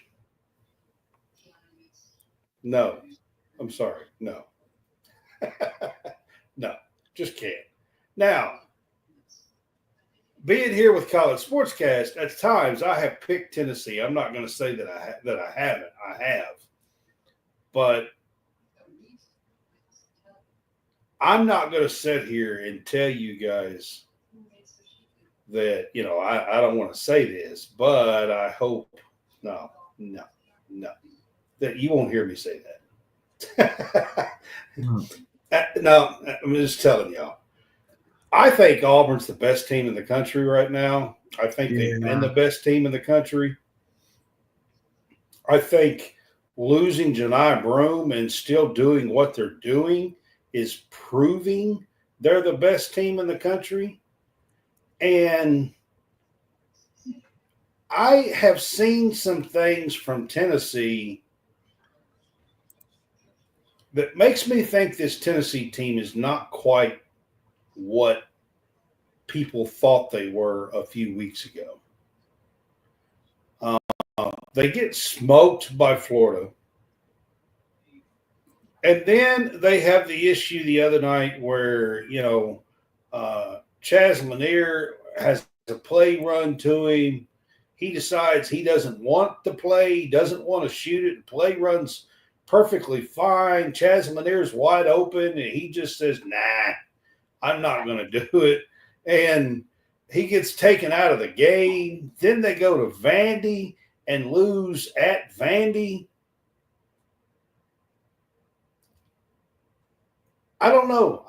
S1: No. I'm sorry. No. No. Just can't. Now, being here with College SpotsCast, at times I have picked Tennessee. I'm not going to say that I haven't. I have. But I'm not going to sit here and tell you guys that, I don't want to say this, but I hope no, that you won't hear me say that. No, I'm just telling y'all. I think Auburn's the best team in the country right now. I think they've been the best team in the country. I think losing Janai Broome and still doing what they're doing is proving they're the best team in the country. And I have seen some things from Tennessee that makes me think this Tennessee team is not quite what people thought they were a few weeks ago. They get smoked by Florida. And then they have the issue the other night where, Chaz Lanier has a play run to him. He decides he doesn't want to play. He doesn't want to shoot it. The play runs perfectly fine. Chaz Lanier's wide open, and he just says, nah, I'm not going to do it. And he gets taken out of the game. Then they go to Vandy and lose at Vandy. I don't know.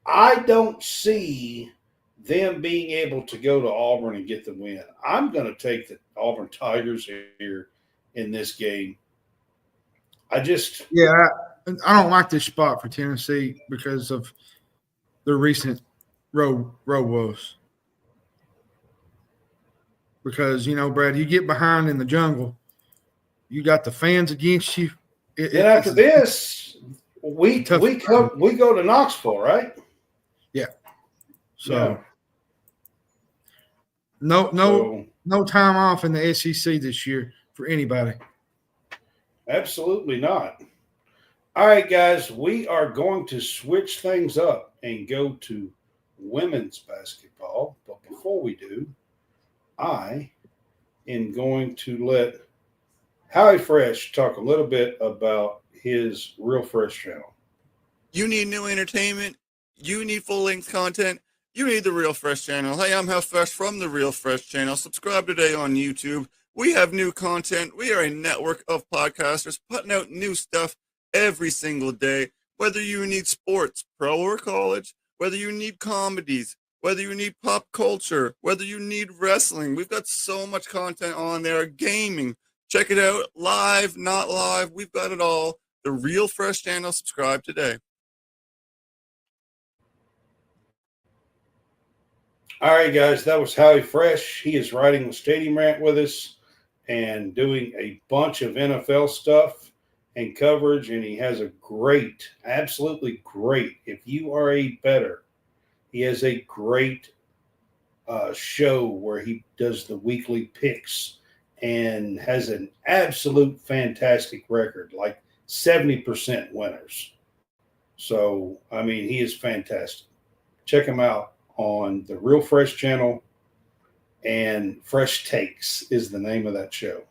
S1: I don't see them being able to go to Auburn and get the win. I'm going to take the Auburn Tigers here in this game. I don't like this spot for Tennessee because of their recent road woes. Because, Brad, you get behind in the jungle, you got the fans against you. Then after this, we go to Knoxville, right?
S2: Yeah. So no time off in the SEC this year for anybody.
S1: Absolutely not. All right, guys, we are going to switch things up and go to women's basketball. But before we do, I am going to let Howie Fresh talk a little bit about his Real Fresh channel.
S3: You need new entertainment. You need full-length content. You need the Real Fresh channel. Hey, I'm Howie Fresh from the Real Fresh channel. Subscribe today on YouTube. We have new content. We are a network of podcasters putting out new stuff every single day. Whether you need sports, pro or college, whether you need comedies, whether you need pop culture, whether you need wrestling. We've got so much content on there. Gaming. Check it out. Live, not live. We've got it all. The Real Fresh channel. Subscribe today.
S1: All right, guys, that was Howie Fresh. He is riding the Stadium Rant with us and doing a bunch of NFL stuff and coverage, and he has a great, absolutely great, if you are a bettor, he has a great show where he does the weekly picks and has an absolute fantastic record, like 70% winners. So, I mean, he is fantastic. Check him out on the Real Fresh channel, and Fresh Takes is the name of that show.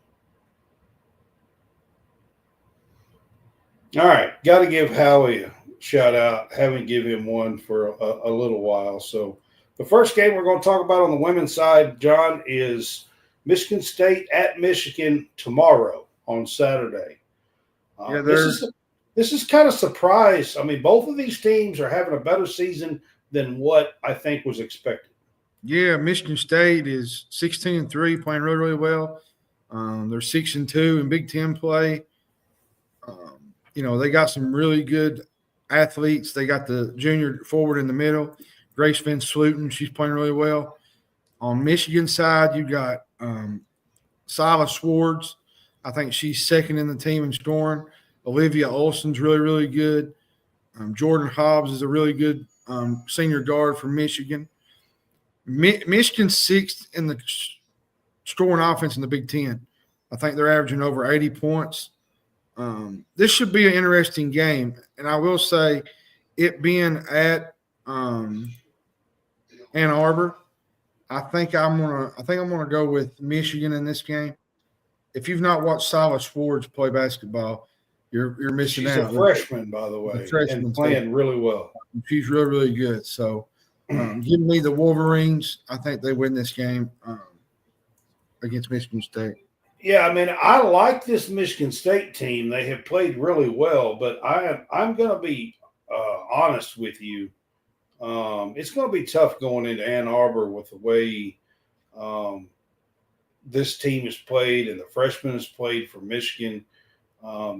S1: All right, got to give Howie a shout out. Haven't given him one for a little while. So the first game we're going to talk about on the women's side, John, is Michigan State at Michigan tomorrow on Saturday. This is kind of surprise. I mean, both of these teams are having a better season than what I think was expected.
S2: Yeah, Michigan State is 16-3, playing really, really well. They're 6-2 in Big Ten play. They got some really good athletes. They got the junior forward in the middle, Grace Van Sluten. She's playing really well. On Michigan side, you got Silas Swartz. I think she's second in the team in scoring. Olivia Olson's really, really good. Jordan Hobbs is a really good senior guard from Michigan. Michigan's sixth in the scoring offense in the Big Ten. I think they're averaging over 80 points. This should be an interesting game, and I will say, it being at Ann Arbor, I think I'm gonna go with Michigan in this game. If you've not watched Silas Swartz play basketball, you're missing
S1: She's
S2: out.
S1: a freshman, by the way, and playing really well.
S2: She's really, really good. So, give me the Wolverines. I think they win this game against Michigan State.
S1: Yeah, I mean, I like this Michigan State team. They have played really well, but I'm going to be honest with you. It's going to be tough going into Ann Arbor with the way this team has played and the freshmen has played for Michigan.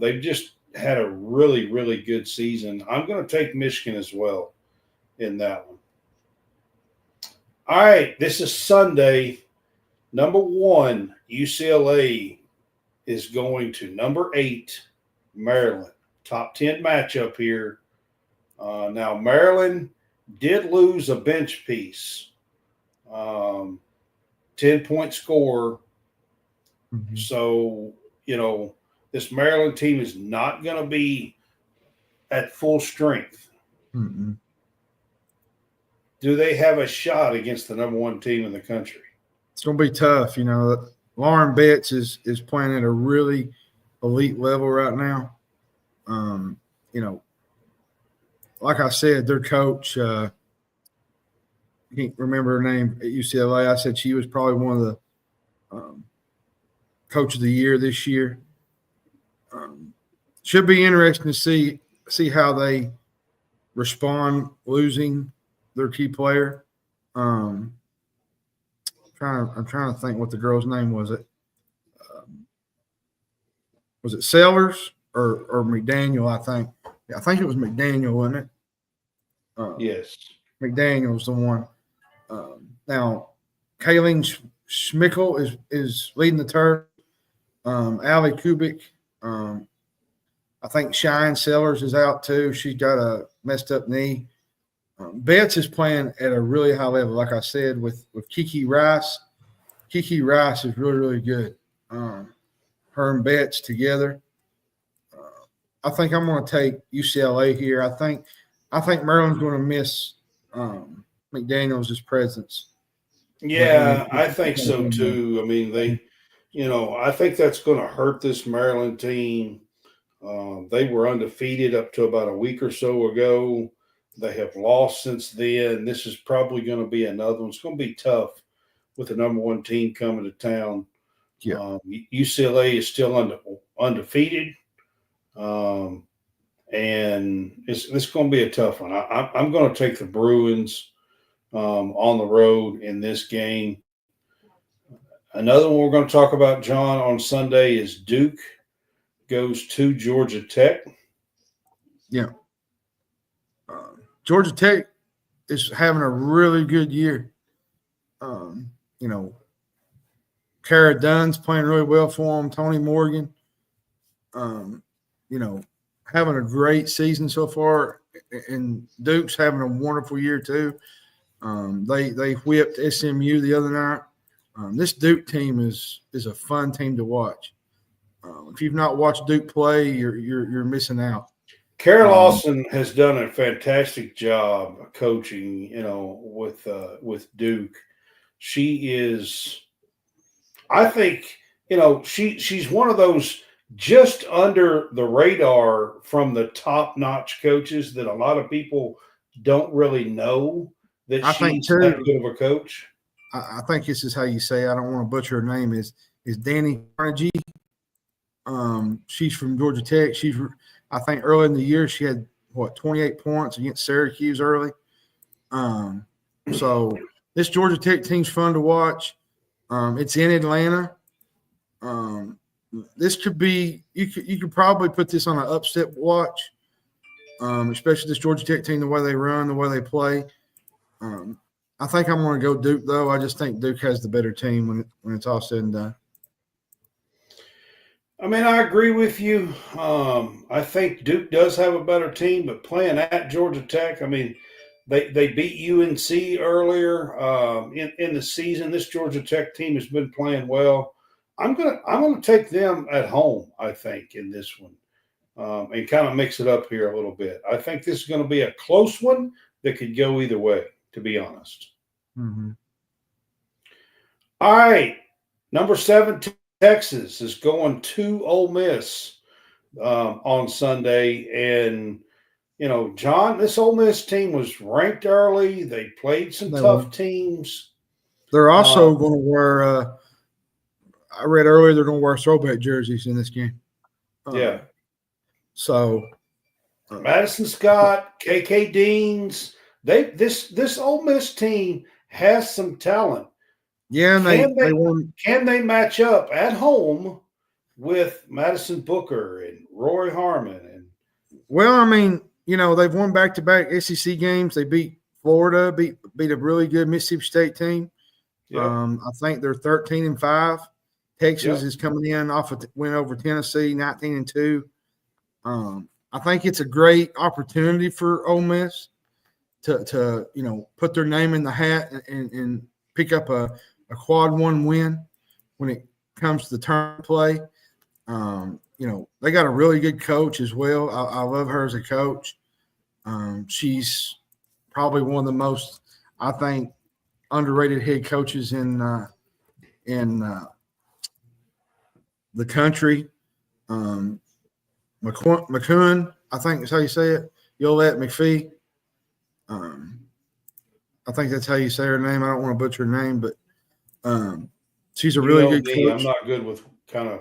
S1: They've just had a really, really good season. I'm going to take Michigan as well in that one. All right, this is Sunday. Number 1, UCLA is going to number 8, Maryland. Top 10 matchup here. Now, Maryland did lose a bench piece. 10-point score. Mm-hmm. So, this Maryland team is not going to be at full strength.
S2: Mm-mm.
S1: Do they have a shot against the number 1 team in the country?
S2: It's going to be tough. Lauren Betts is playing at a really elite level right now. Like I said, their coach, I can't remember her name at UCLA. I said she was probably one of the coach of the year this year. Should be interesting to see how they respond losing their key player. I'm trying to think what the girl's name was. Was it Sellers or McDaniel? I think it was McDaniel, wasn't it?
S1: Yes,
S2: McDaniel's the one. Now, Kayleen Schmickel is leading the turf. Allie Kubik. I think Shine Sellers is out too. She's got a messed up knee. Betts is playing at a really high level, like I said, with Kiki Rice. Kiki Rice is really, really good. Her and Betts together. I think I'm going to take UCLA here. I think Maryland's going to miss McDaniels' presence.
S1: Yeah, I think so too. I mean, I think that's going to hurt this Maryland team. They were undefeated up to about a week or so ago. They have lost since then. This is probably going to be another one. It's going to be tough with the number 1 team coming to town.
S2: Yeah.
S1: UCLA is still undefeated. And it's going to be a tough one. I'm going to take the Bruins on the road in this game. Another one we're going to talk about, John, on Sunday is Duke goes to Georgia Tech.
S2: Yeah. Georgia Tech is having a really good year. Cara Dunn's playing really well for them. Tony Morgan, having a great season so far, and Duke's having a wonderful year too. They whipped SMU the other night. This Duke team is a fun team to watch. If you've not watched Duke play, you're missing out.
S1: Kara Lawson has done a fantastic job coaching, with Duke. She is, I think, she's one of those just under the radar from the top-notch coaches that a lot of people don't really know that she's that good of a coach.
S2: I think this is how you say, I don't want to butcher her name, is Danny Carnegie. She's from Georgia Tech. I think early in the year she had 28 points against Syracuse early. So This Georgia Tech team's fun to watch. It's in Atlanta. This could be you could probably put this on an upset watch, especially this Georgia Tech team, the way they run, the way they play. I think I'm going to go Duke, though. I just think Duke has the better team when it's all said and done.
S1: I mean, I agree with you. I think Duke does have a better team, but playing at Georgia Tech, I mean, they beat UNC earlier in the season. This Georgia Tech team has been playing well. I'm gonna take them at home, I think, in this one, and kind of mix it up here a little bit. I think this is going to be a close one that could go either way, to be honest.
S2: Mm-hmm.
S1: All right, number 7, Texas is going to Ole Miss on Sunday, and John, this Ole Miss team was ranked early. They played some tough teams.
S2: They're also going to wear. I read earlier they're going to wear throwback jerseys in this game.
S1: Yeah.
S2: So,
S1: Madison Scott, KK Deans, this Ole Miss team has some talent.
S2: Yeah, and they won.
S1: Can they match up at home with Madison Booker and Roy Harmon?
S2: Well, I mean, they've won back-to-back SEC games. They beat Florida, beat a really good Mississippi State team.
S1: Yep.
S2: I think they're 13-5. Texas is coming in off a win over Tennessee, 19-2. I think it's a great opportunity for Ole Miss to put their name in the hat and pick up a quad one win when it comes to the turn play. They got a really good coach as well. I love her as a coach. She's probably one of the most, I think, underrated head coaches in the country. McCoon, I think is how you say it. Yolette McPhee. I think that's how you say her name. I don't want to butcher her name, but she's a really good coach.
S1: I'm not good with kind of.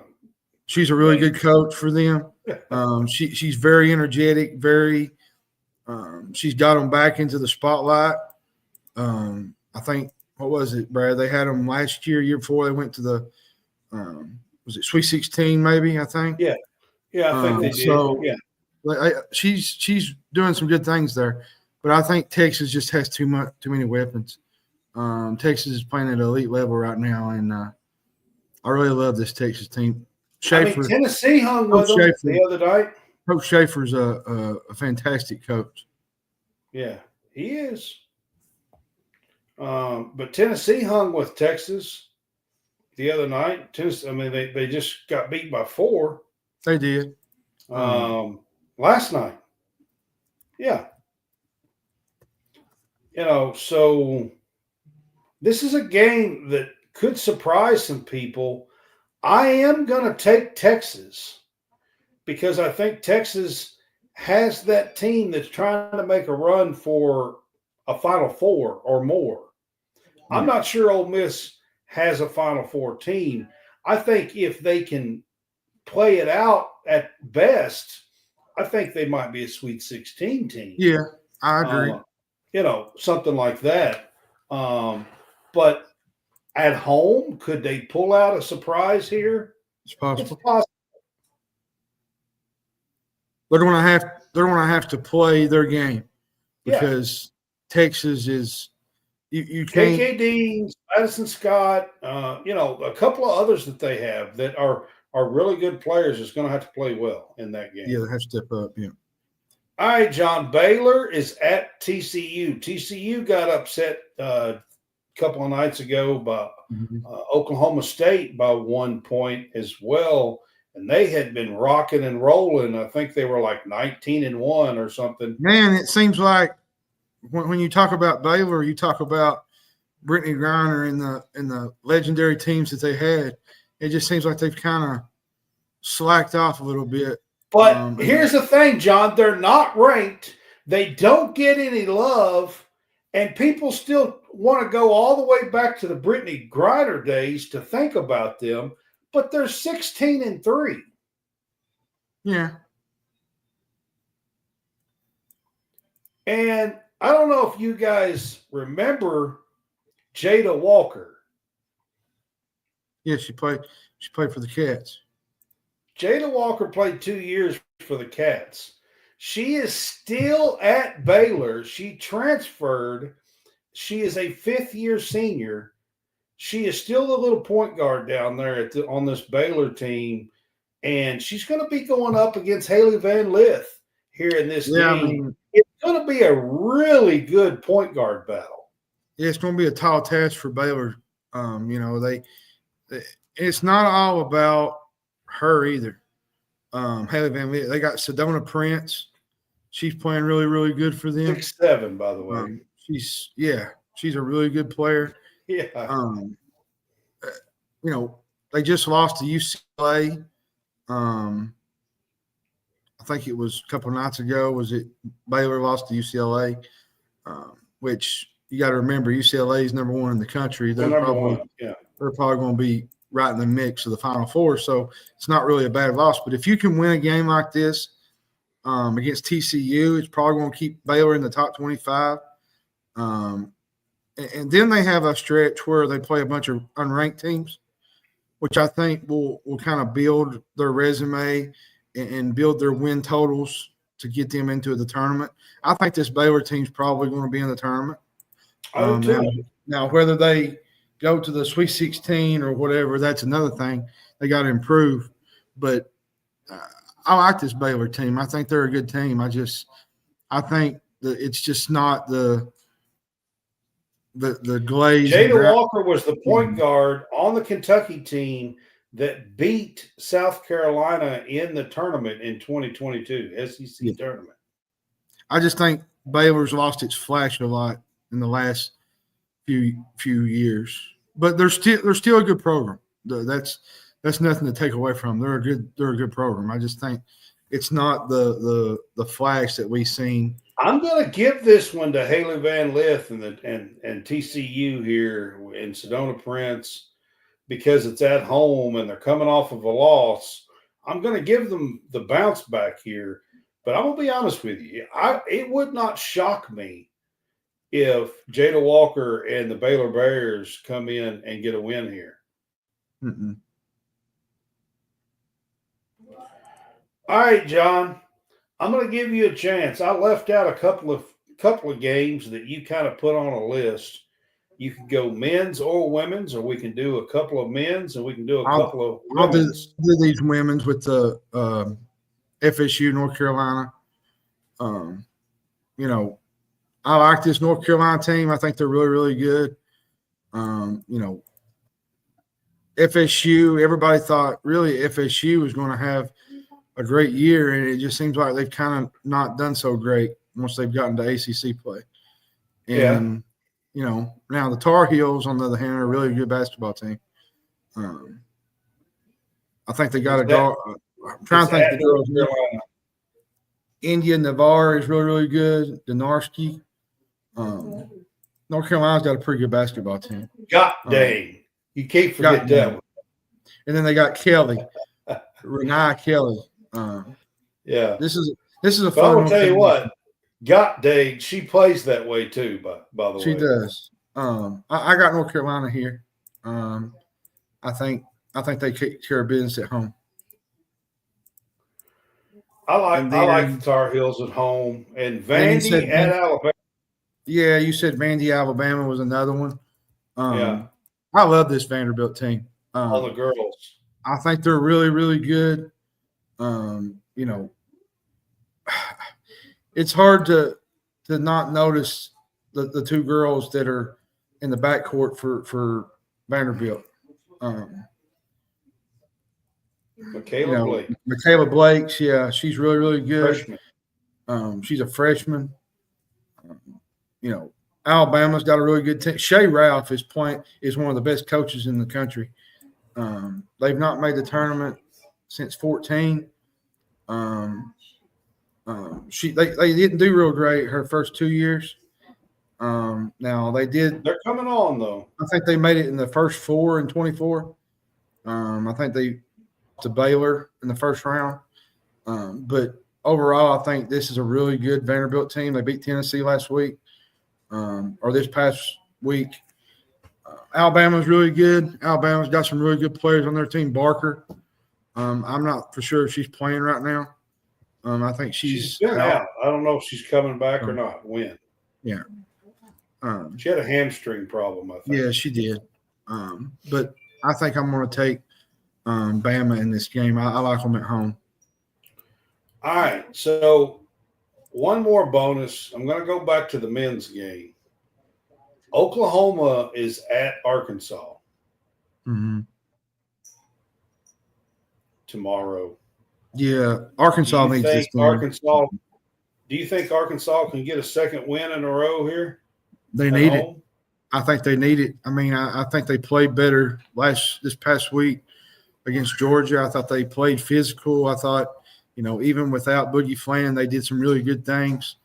S2: She's a really good coach for them. She's very energetic, very she's got them back into the spotlight. I think, what was it, Brad? They had them last year before they went to the was it Sweet 16 maybe, I think?
S1: Yeah. Yeah, I think they did.
S2: So,
S1: yeah.
S2: She's doing some good things there. But I think Texas just has too many weapons. Texas is playing at an elite level right now, and I really love this Texas team. Schaefer,
S1: Tennessee hung with them the other night.
S2: Coach Schaefer's a fantastic coach.
S1: Yeah, he is. But Tennessee hung with Texas the other night. Tennessee, I mean, they just got beat by 4.
S2: They did.
S1: Last night. Yeah. So this is a game that could surprise some people. I am going to take Texas because I think Texas has that team that's trying to make a run for a Final Four or more. Yeah. I'm not sure Ole Miss has a Final Four team. I think if they can play it out at best, I think they might be a Sweet 16 team.
S2: Yeah, I agree.
S1: Something like that. But at home, could they pull out a surprise here?
S2: It's possible.
S1: It's possible.
S2: They're going to have to play their game because Texas is you can't.
S1: KK Deans, Madison Scott, a couple of others that they have that are really good players is going to have to play well in that game.
S2: Yeah, they have to step up. Yeah.
S1: All right, John. Baylor is at TCU. TCU got upset a couple of nights ago by Oklahoma State by 1 point as well, and they had been rocking and rolling. I think they were like 19-1 or something.
S2: Man, it seems like when you talk about Baylor, you talk about Brittany Griner and the legendary teams that they had. It just seems like they've kind of slacked off a little bit.
S1: But here's the thing, John. They're not ranked. They don't get any love. And people still want to go all the way back to the Brittany Griner days to think about them. But they're 16-3.
S2: Yeah.
S1: And I don't know if you guys remember Jada Walker.
S2: Yeah, she played for the Cats.
S1: Jada Walker played 2 years for the Cats. She is still at Baylor. She transferred. She is a fifth-year senior. She is still the little point guard down there on this Baylor team, and she's going to be going up against Haley Van Lith here in this game. I mean, it's going to be a really good point guard battle.
S2: Yeah, it's going to be a tall task for Baylor. It's not all about her either. Haley Van Lith. They got Sedona Prince. She's playing really, really good for them.
S1: 6'7", by the way.
S2: She's a really good player.
S1: Yeah.
S2: They just lost to UCLA. I think it was a couple of nights ago. Was it Baylor lost to UCLA? Which you got to remember, UCLA is number one in the country. They're probably going to be right in the mix of the Final Four. So it's not really a bad loss. But if you can win a game like this against TCU, it's probably going to keep Baylor in the top 25. And then they have a stretch where they play a bunch of unranked teams, which I think will kind of build their resume and build their win totals to get them into the tournament. I think this Baylor team's probably going to be in the tournament. Now, whether they go to the Sweet 16 or whatever, that's another thing. They got to improve. But I like this Baylor team. I think they're a good team. I think that it's just not the glaze.
S1: Jada Walker was the point guard on the Kentucky team that beat South Carolina in the tournament in 2022, SEC tournament. I
S2: just think Baylor's lost its flash a lot in the last few years, but they're still a good program. That's nothing to take away from them. They're a good program. I just think it's not the flash that we've seen.
S1: I'm going to give this one to Haley Van Lith and TCU here in Sedona Prince because it's at home and they're coming off of a loss. I'm going to give them the bounce back here, but I'm going to be honest with you. It would not shock me if Jada Walker and the Baylor Bears come in and get a win here.
S2: Mm-mm.
S1: All right, John. I'm going to give you a chance. I left out a couple of games that you kind of put on a list. You can go men's or women's, or we can do a couple of men's, and we can do a couple of women's.
S2: I'll do these women's with the FSU North Carolina. I like this North Carolina team. I think they're really, really good. FSU, everybody thought really FSU was going to have a great year, and it just seems like they've kind of not done so great once they've gotten to ACC play. And, now the Tar Heels, on the other hand, are a really good basketball team. I think they got a guard. I'm trying to think the girls. India Navarre is really, really good. Denarski. North Carolina's got a pretty good basketball team.
S1: GameDay. You can't forget that one.
S2: And then they got Kelly. Renee Kelly. This is a fun one.
S1: I'm gonna tell you what, GameDay, she plays that way too. By the way,
S2: she does. I got North Carolina here. I think they take care of business at home.
S1: I like the Tar Heels at home and Vandy at Alabama.
S2: Yeah, you said Vandy, Alabama was another one. I love this Vanderbilt team.
S1: All the girls.
S2: I think they're really, really good. It's hard to not notice the two girls that are in the backcourt for Vanderbilt. Michaela Blake, she's really, really good. She's a freshman. Alabama's got a really good team. Shea Ralph is one of the best coaches in the country. They've not made the tournament since 2014. They didn't do real great her first 2 years. Now they did.
S1: They're coming on though.
S2: I think they made it in the first 4 in 24. I think they to Baylor in the first round. But overall, I think this is a really good Vanderbilt team. They beat Tennessee last week, or this past week. Alabama's really good. Alabama's got some really good players on their team. Barker. I'm not for sure if she's playing right now. I think
S1: She's
S2: she's
S1: been out. I don't know if she's coming back or not. When?
S2: Yeah.
S1: She had a hamstring problem, I think.
S2: Yeah, she did. But I think I'm going to take Bama in this game. I like them at home.
S1: All right. So one more bonus. I'm going to go back to the men's game. Oklahoma is at Arkansas tomorrow.
S2: Yeah, Arkansas needs this game.
S1: Do you think Arkansas can get a second win in a row here?
S2: They need it. I think they need it. I mean, I think they played better this past week against Georgia. I thought they played physical. I thought, even without Boogie Flan, they did some really good things.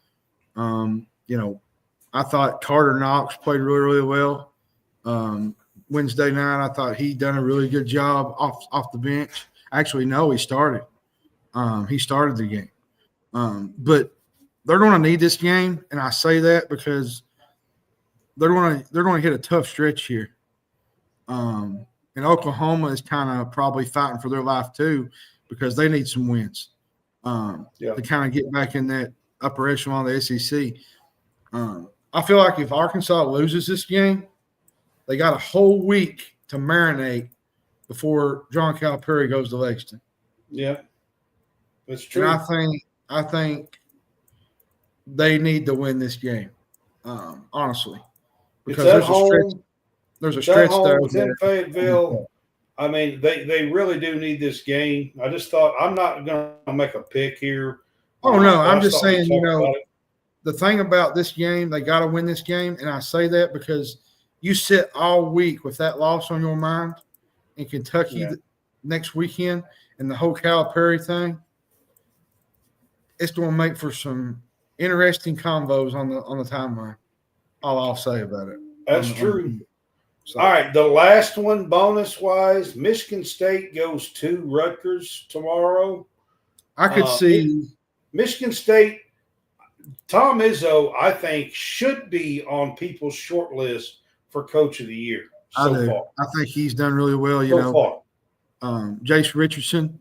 S2: I thought Carter Knox played really, really well. Wednesday night, I thought he done a really good job off the bench. Actually, no, he started. He started the game. But they're going to need this game, and I say that because they're going to hit a tough stretch here. And Oklahoma is kind of probably fighting for their life too because they need some wins to kind of get back in that upper echelon of the SEC. I feel like if Arkansas loses this game, they got a whole week to marinate before John Calipari goes to Lexington.
S1: Yeah, that's true.
S2: And I think they need to win this game, honestly, because there's a stretch there.
S1: It's in Fayetteville. I mean, they really do need this game. I just thought I'm not going to make a pick here.
S2: Oh no, I'm just saying. The thing about this game, they got to win this game, and I say that because you sit all week with that loss on your mind in Kentucky next weekend, and the whole Calipari thing. It's going to make for some interesting combos on the timeline. All I'll say about it.
S1: That's true. So. All right, the last one, bonus-wise, Michigan State goes to Rutgers tomorrow.
S2: I could see
S1: Michigan State. Tom Izzo, I think, should be on people's short list for Coach of the Year so far.
S2: I think he's done really well. Jason Richardson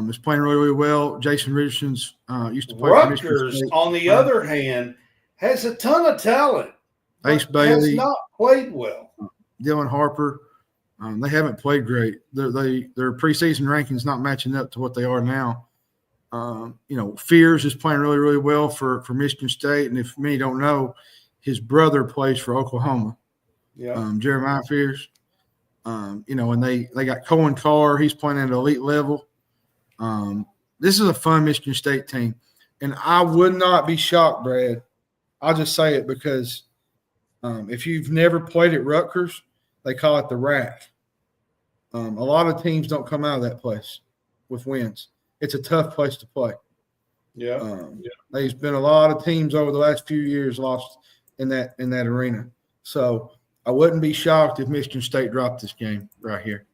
S2: is playing really, really well. Jason Richardson's used to play
S1: Rutgers,
S2: for Michigan State.
S1: On the other hand, has a ton of talent.
S2: Ace Bailey
S1: has not played well.
S2: Dylan Harper, they haven't played great. Their preseason rankings not matching up to what they are now. Fears is playing really, really well for Michigan State, and if many don't know, his brother plays for Oklahoma.
S1: Yeah,
S2: Jeremiah Fears. And they got Cohen Carr. He's playing at an elite level. This is a fun Michigan State team, and I would not be shocked, Brad. I'll just say it because if you've never played at Rutgers, they call it the rack. A lot of teams don't come out of that place with wins. It's a tough place to play. There's been a lot of teams over the last few years lost in that arena. So I wouldn't be shocked if Michigan State dropped this game right here.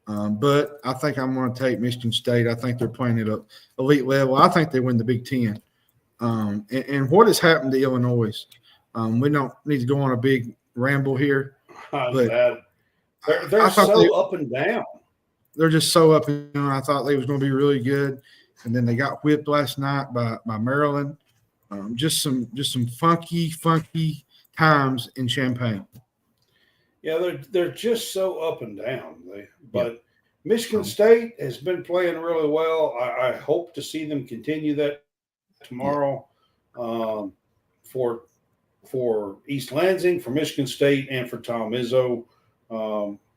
S2: But I think I'm going to take Michigan State. I think they're playing at an elite level. I think they win the Big Ten. And what has happened to Illinois? We don't need to go on a big ramble here. But
S1: they're so up and down.
S2: They're just so up and down. I thought they was going to be really good, and then they got whipped last night by Maryland. Just some funky times in Champaign.
S1: Yeah, they're just so up and down. But Michigan State has been playing really well. I hope to see them continue that tomorrow for East Lansing, for Michigan State, and for Tom Izzo.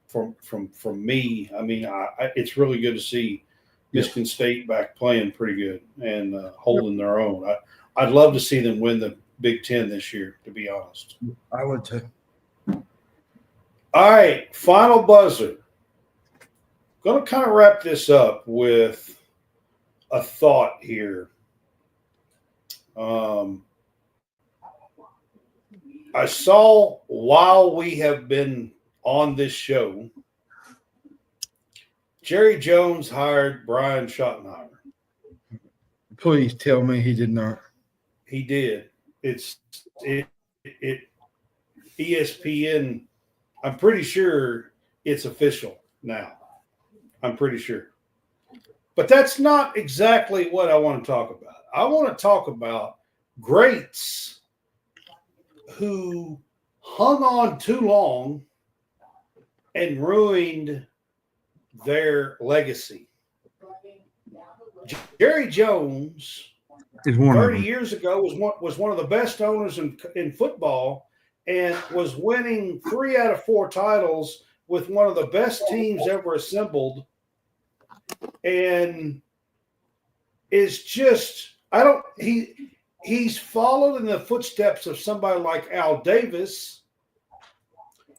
S1: From me, I mean, it's really good to see Michigan State back playing pretty good and holding their own. I'd love to see them win the Big Ten this year, to be honest.
S2: I would too.
S1: All right, final buzzer. Going to kind of wrap this up with a thought here. I saw while we have been on this show, Jerry Jones hired Brian Schottenheimer.
S2: Please tell me he did not.
S1: He did. ESPN I'm pretty sure it's official now. I'm pretty sure. But that's not exactly what I want to talk about. I want to talk about greats who hung on too long and ruined their legacy. Jerry Jones
S2: Is one
S1: 30
S2: of them.
S1: years ago was one of the best owners in football and was winning 3 out of 4 titles with one of the best teams ever assembled. And is just he's followed in the footsteps of somebody like Al Davis,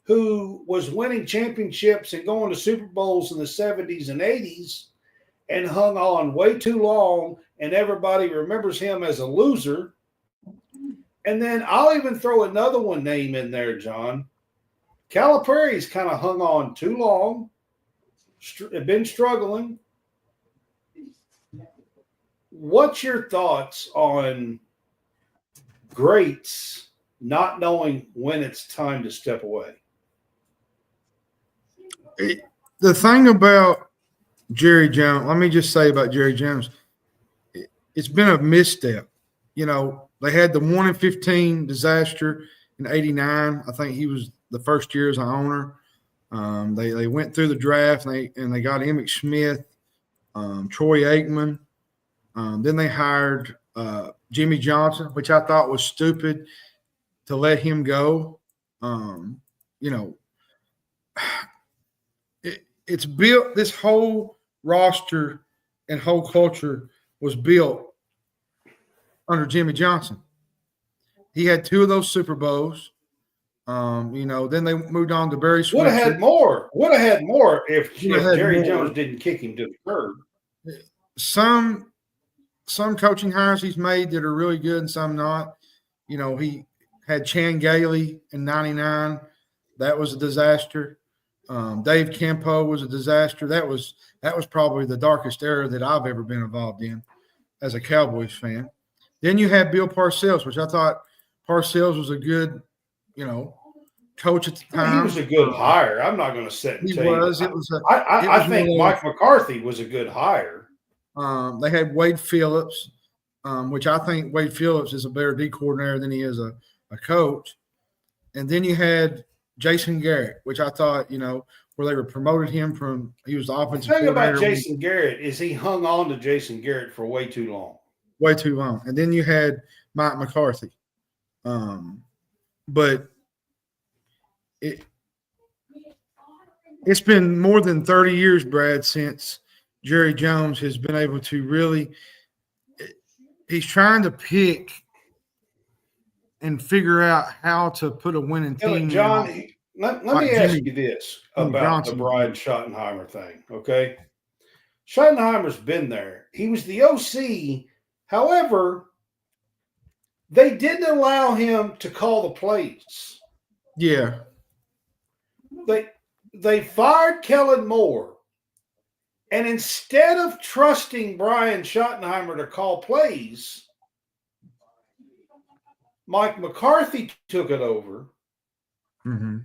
S1: who was winning championships and going to Super Bowls in the 70s and 80s and hung on way too long, and everybody remembers him as a loser. And then I'll even throw another name in there, John. Calipari's kind of hung on too long, been struggling. What's your thoughts on greats not knowing when it's time to step away?
S2: The thing about Jerry Jones, let me just say about Jerry Jones, it's been a misstep. You know, they had the 1-15 disaster in '89. I think he was the first year as an owner. They went through the draft and they got Emmitt Smith, Troy Aikman. Then they hired Jimmy Johnson, which I thought was stupid to let him go. You know, it's built, this whole roster and whole culture was built under Jimmy Johnson. He had 2 of those Super Bowls. You know, then they moved on to Barry Switzer.
S1: Would have had more if Jerry Jones didn't kick him to the curb.
S2: Some coaching hires he's made that are really good and some not. You know, he had Chan Gailey in '99. That was a disaster. Dave Campo was a disaster. That was probably the darkest era that I've ever been involved in as a Cowboys fan. Then you had Bill Parcells, which I thought Parcells was a good, you know, coach at the time.
S1: He was a good hire. I'm not going to sit and tell you. I think Mike McCarthy was a good hire.
S2: They had Wade Phillips, which I think Wade Phillips is a better D coordinator than he is a coach. And then you had Jason Garrett, which I thought, you know, where they were promoted him from, he was the offensive coordinator.
S1: The thing about Jason Garrett is he hung on to Jason Garrett for way too long.
S2: Way too long. And then you had Mike McCarthy. But it's been more than 30 years, Brad, since Jerry Jones has been able to really – he's trying to pick and figure out how to put a winning team.
S1: John, let me ask you this about the Brian Schottenheimer thing, okay? Schottenheimer's been there. He was the OC. However, they didn't allow him to call the plays.
S2: Yeah.
S1: They fired Kellen Moore. And instead of trusting Brian Schottenheimer to call plays, Mike McCarthy took it over.
S2: Mm-hmm.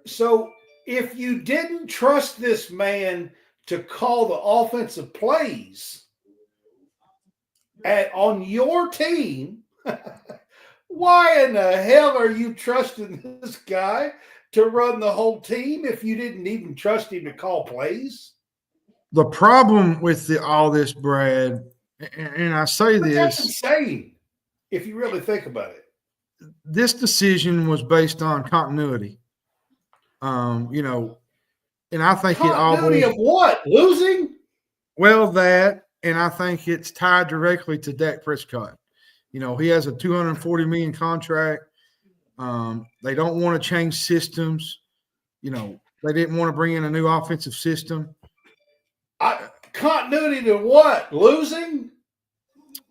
S1: So if you didn't trust this man to call the offensive plays on your team, why in the hell are you trusting this guy to run the whole team if you didn't even trust him to call plays?
S2: The problem with all this, Brad, and I say this.
S1: That's insane if you really think about it.
S2: This decision was based on continuity. You know, and I think
S1: continuity of what? Losing?
S2: Well, that, and I think it's tied directly to Dak Prescott. You know, he has a $240 million contract. They don't want to change systems. You know, they didn't want to bring in a new offensive system.
S1: Continuity to what? Losing?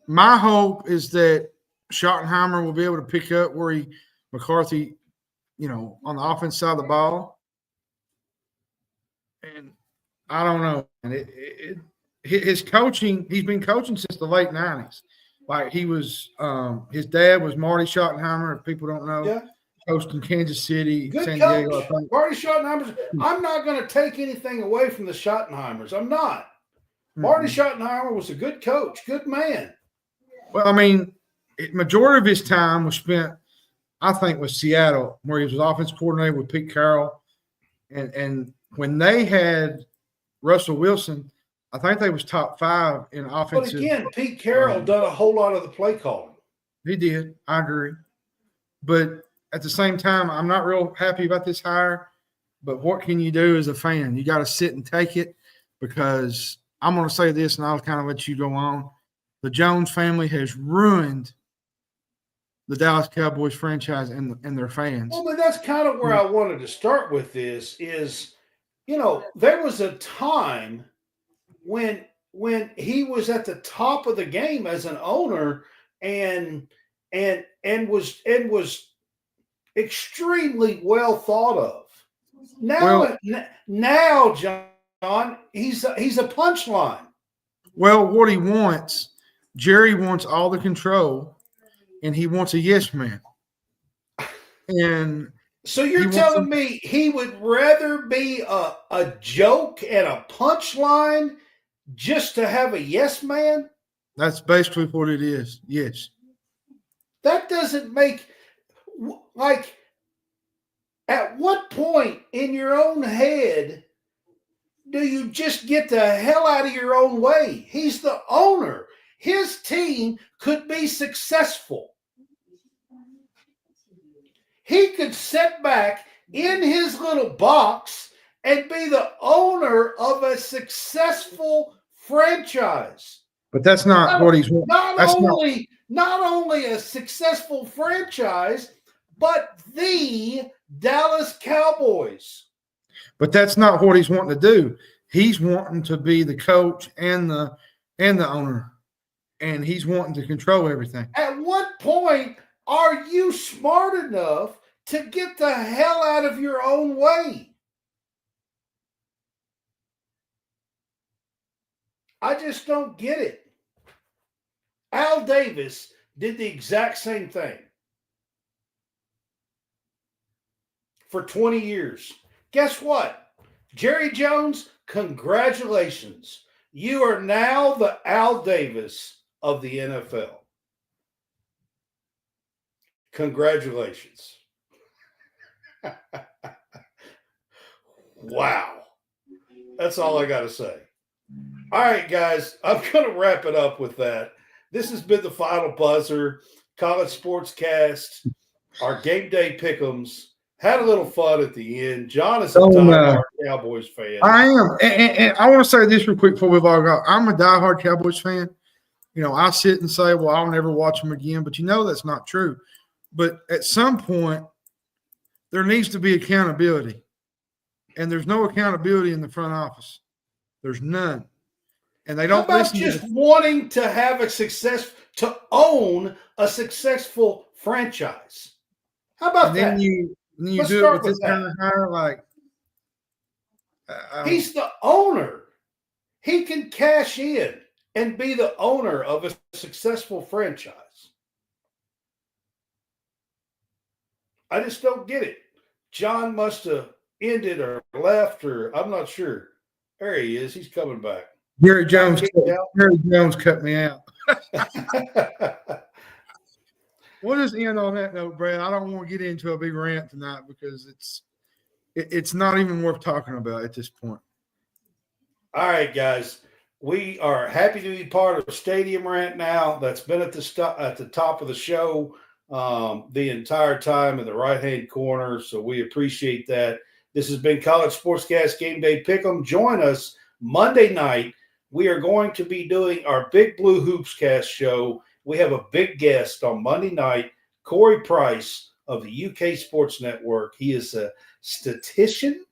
S2: My hope is that Schottenheimer will be able to pick up where McCarthy, you know, on the offense side of the ball. And I don't know. And his coaching, he's been coaching since the late 90s. Like he was, his dad was Marty Schottenheimer, if people don't know.
S1: Yeah.
S2: coached in Kansas City,
S1: Good
S2: San
S1: coach.
S2: Diego. I think.
S1: Marty Schottenheimer's. I'm not going to take anything away from the Schottenheimers. I'm not. Marty Schottenheimer was a good coach, good man.
S2: Well, I mean, majority of his time was spent, I think, with Seattle, where he was offense coordinator with Pete Carroll. And when they had Russell Wilson, I think they was top 5 in offensive.
S1: But again, Pete Carroll done a whole lot of the play calling.
S2: He did. I agree. But at the same time, I'm not real happy about this hire. But what can you do as a fan? You got to sit and take it, because I'm going to say this, and I'll kind of let you go on. The Jones family has ruined the Dallas Cowboys franchise and their fans.
S1: Well, but that's kind of where I wanted to start with this is, there was a time when he was at the top of the game as an owner and was extremely well thought of. Now, John, he's a punchline.
S2: Well, what he wants, Jerry wants all the control, and he wants a yes man. And
S1: so you're telling me he would rather be a joke and a punchline just to have a yes man?
S2: That's basically what it is. Yes.
S1: That doesn't make, like, at what point in your own head do you just get the hell out of your own way? He's the owner. His team could be successful. He could sit back in his little box and be the owner of a successful franchise.
S2: But that's not what he's wanting.
S1: Not only a successful franchise, but the Dallas Cowboys.
S2: But that's not what he's wanting to do. He's wanting to be the coach and the owner, and he's wanting to control everything.
S1: At what point are you smart enough to get the hell out of your own way? I just don't get it. Al Davis did the exact same thing for 20 years. Guess what? Jerry Jones, congratulations. You are now the Al Davis of the NFL. Congratulations. Wow. That's all I got to say. All right, guys, I'm going to wrap it up with that. This has been the Final Buzzer, College SpotsCast, our game day pick'ems. Had a little fun at the end. John is a diehard Cowboys fan.
S2: I am. And I want to say this real quick before we all go. I'm a diehard Cowboys fan. I sit and say, well, I'll never watch them again. But that's not true. But at some point, there needs to be accountability. And there's no accountability in the front office. There's none. And they don't listen
S1: just wanting to have to own a successful franchise. How about that?
S2: Then you do it with this kind of hire, like
S1: he's the owner. He can cash in and be the owner of a successful franchise. I just don't get it. John must have ended or left, or I'm not sure. There he is. He's coming back.
S2: Gary Jones cut me out. We'll just end on that note, Brad. I don't want to get into a big rant tonight because it's not even worth talking about at this point.
S1: All right, guys. We are happy to be part of Stadium Rant now. That's been at the top of the show the entire time in the right-hand corner, so we appreciate that. This has been College SpotsCast Game Day Pick'em. Join us Monday night. We are going to be doing our Big Blue Hoops Cast show. We have a big guest on Monday night, Corey Price of the UK Sports Network. He is a statistician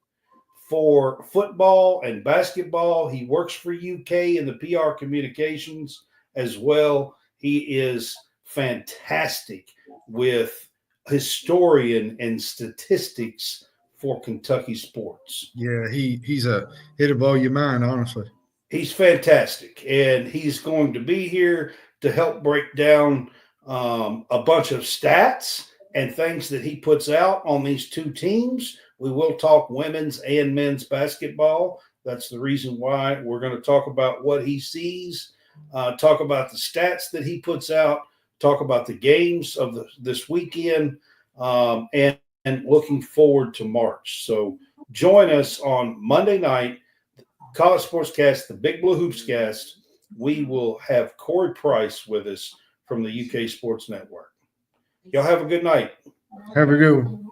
S1: for football and basketball. He works for UK in the PR communications as well. He is fantastic with historian and statistics for Kentucky sports.
S2: Yeah, it'll blow your mind, honestly.
S1: He's fantastic, and he's going to be here to help break down a bunch of stats and things that he puts out on these two teams. We will talk women's and men's basketball. That's the reason why we're going to talk about what he sees, talk about the stats that he puts out, talk about the games of this weekend, and looking forward to March. So join us on Monday night, College SpotsCast, the Big Blue Hoops Cast. We will have Corey Price with us from the UK Sports Network. Y'all have a good night.
S2: Have a good one.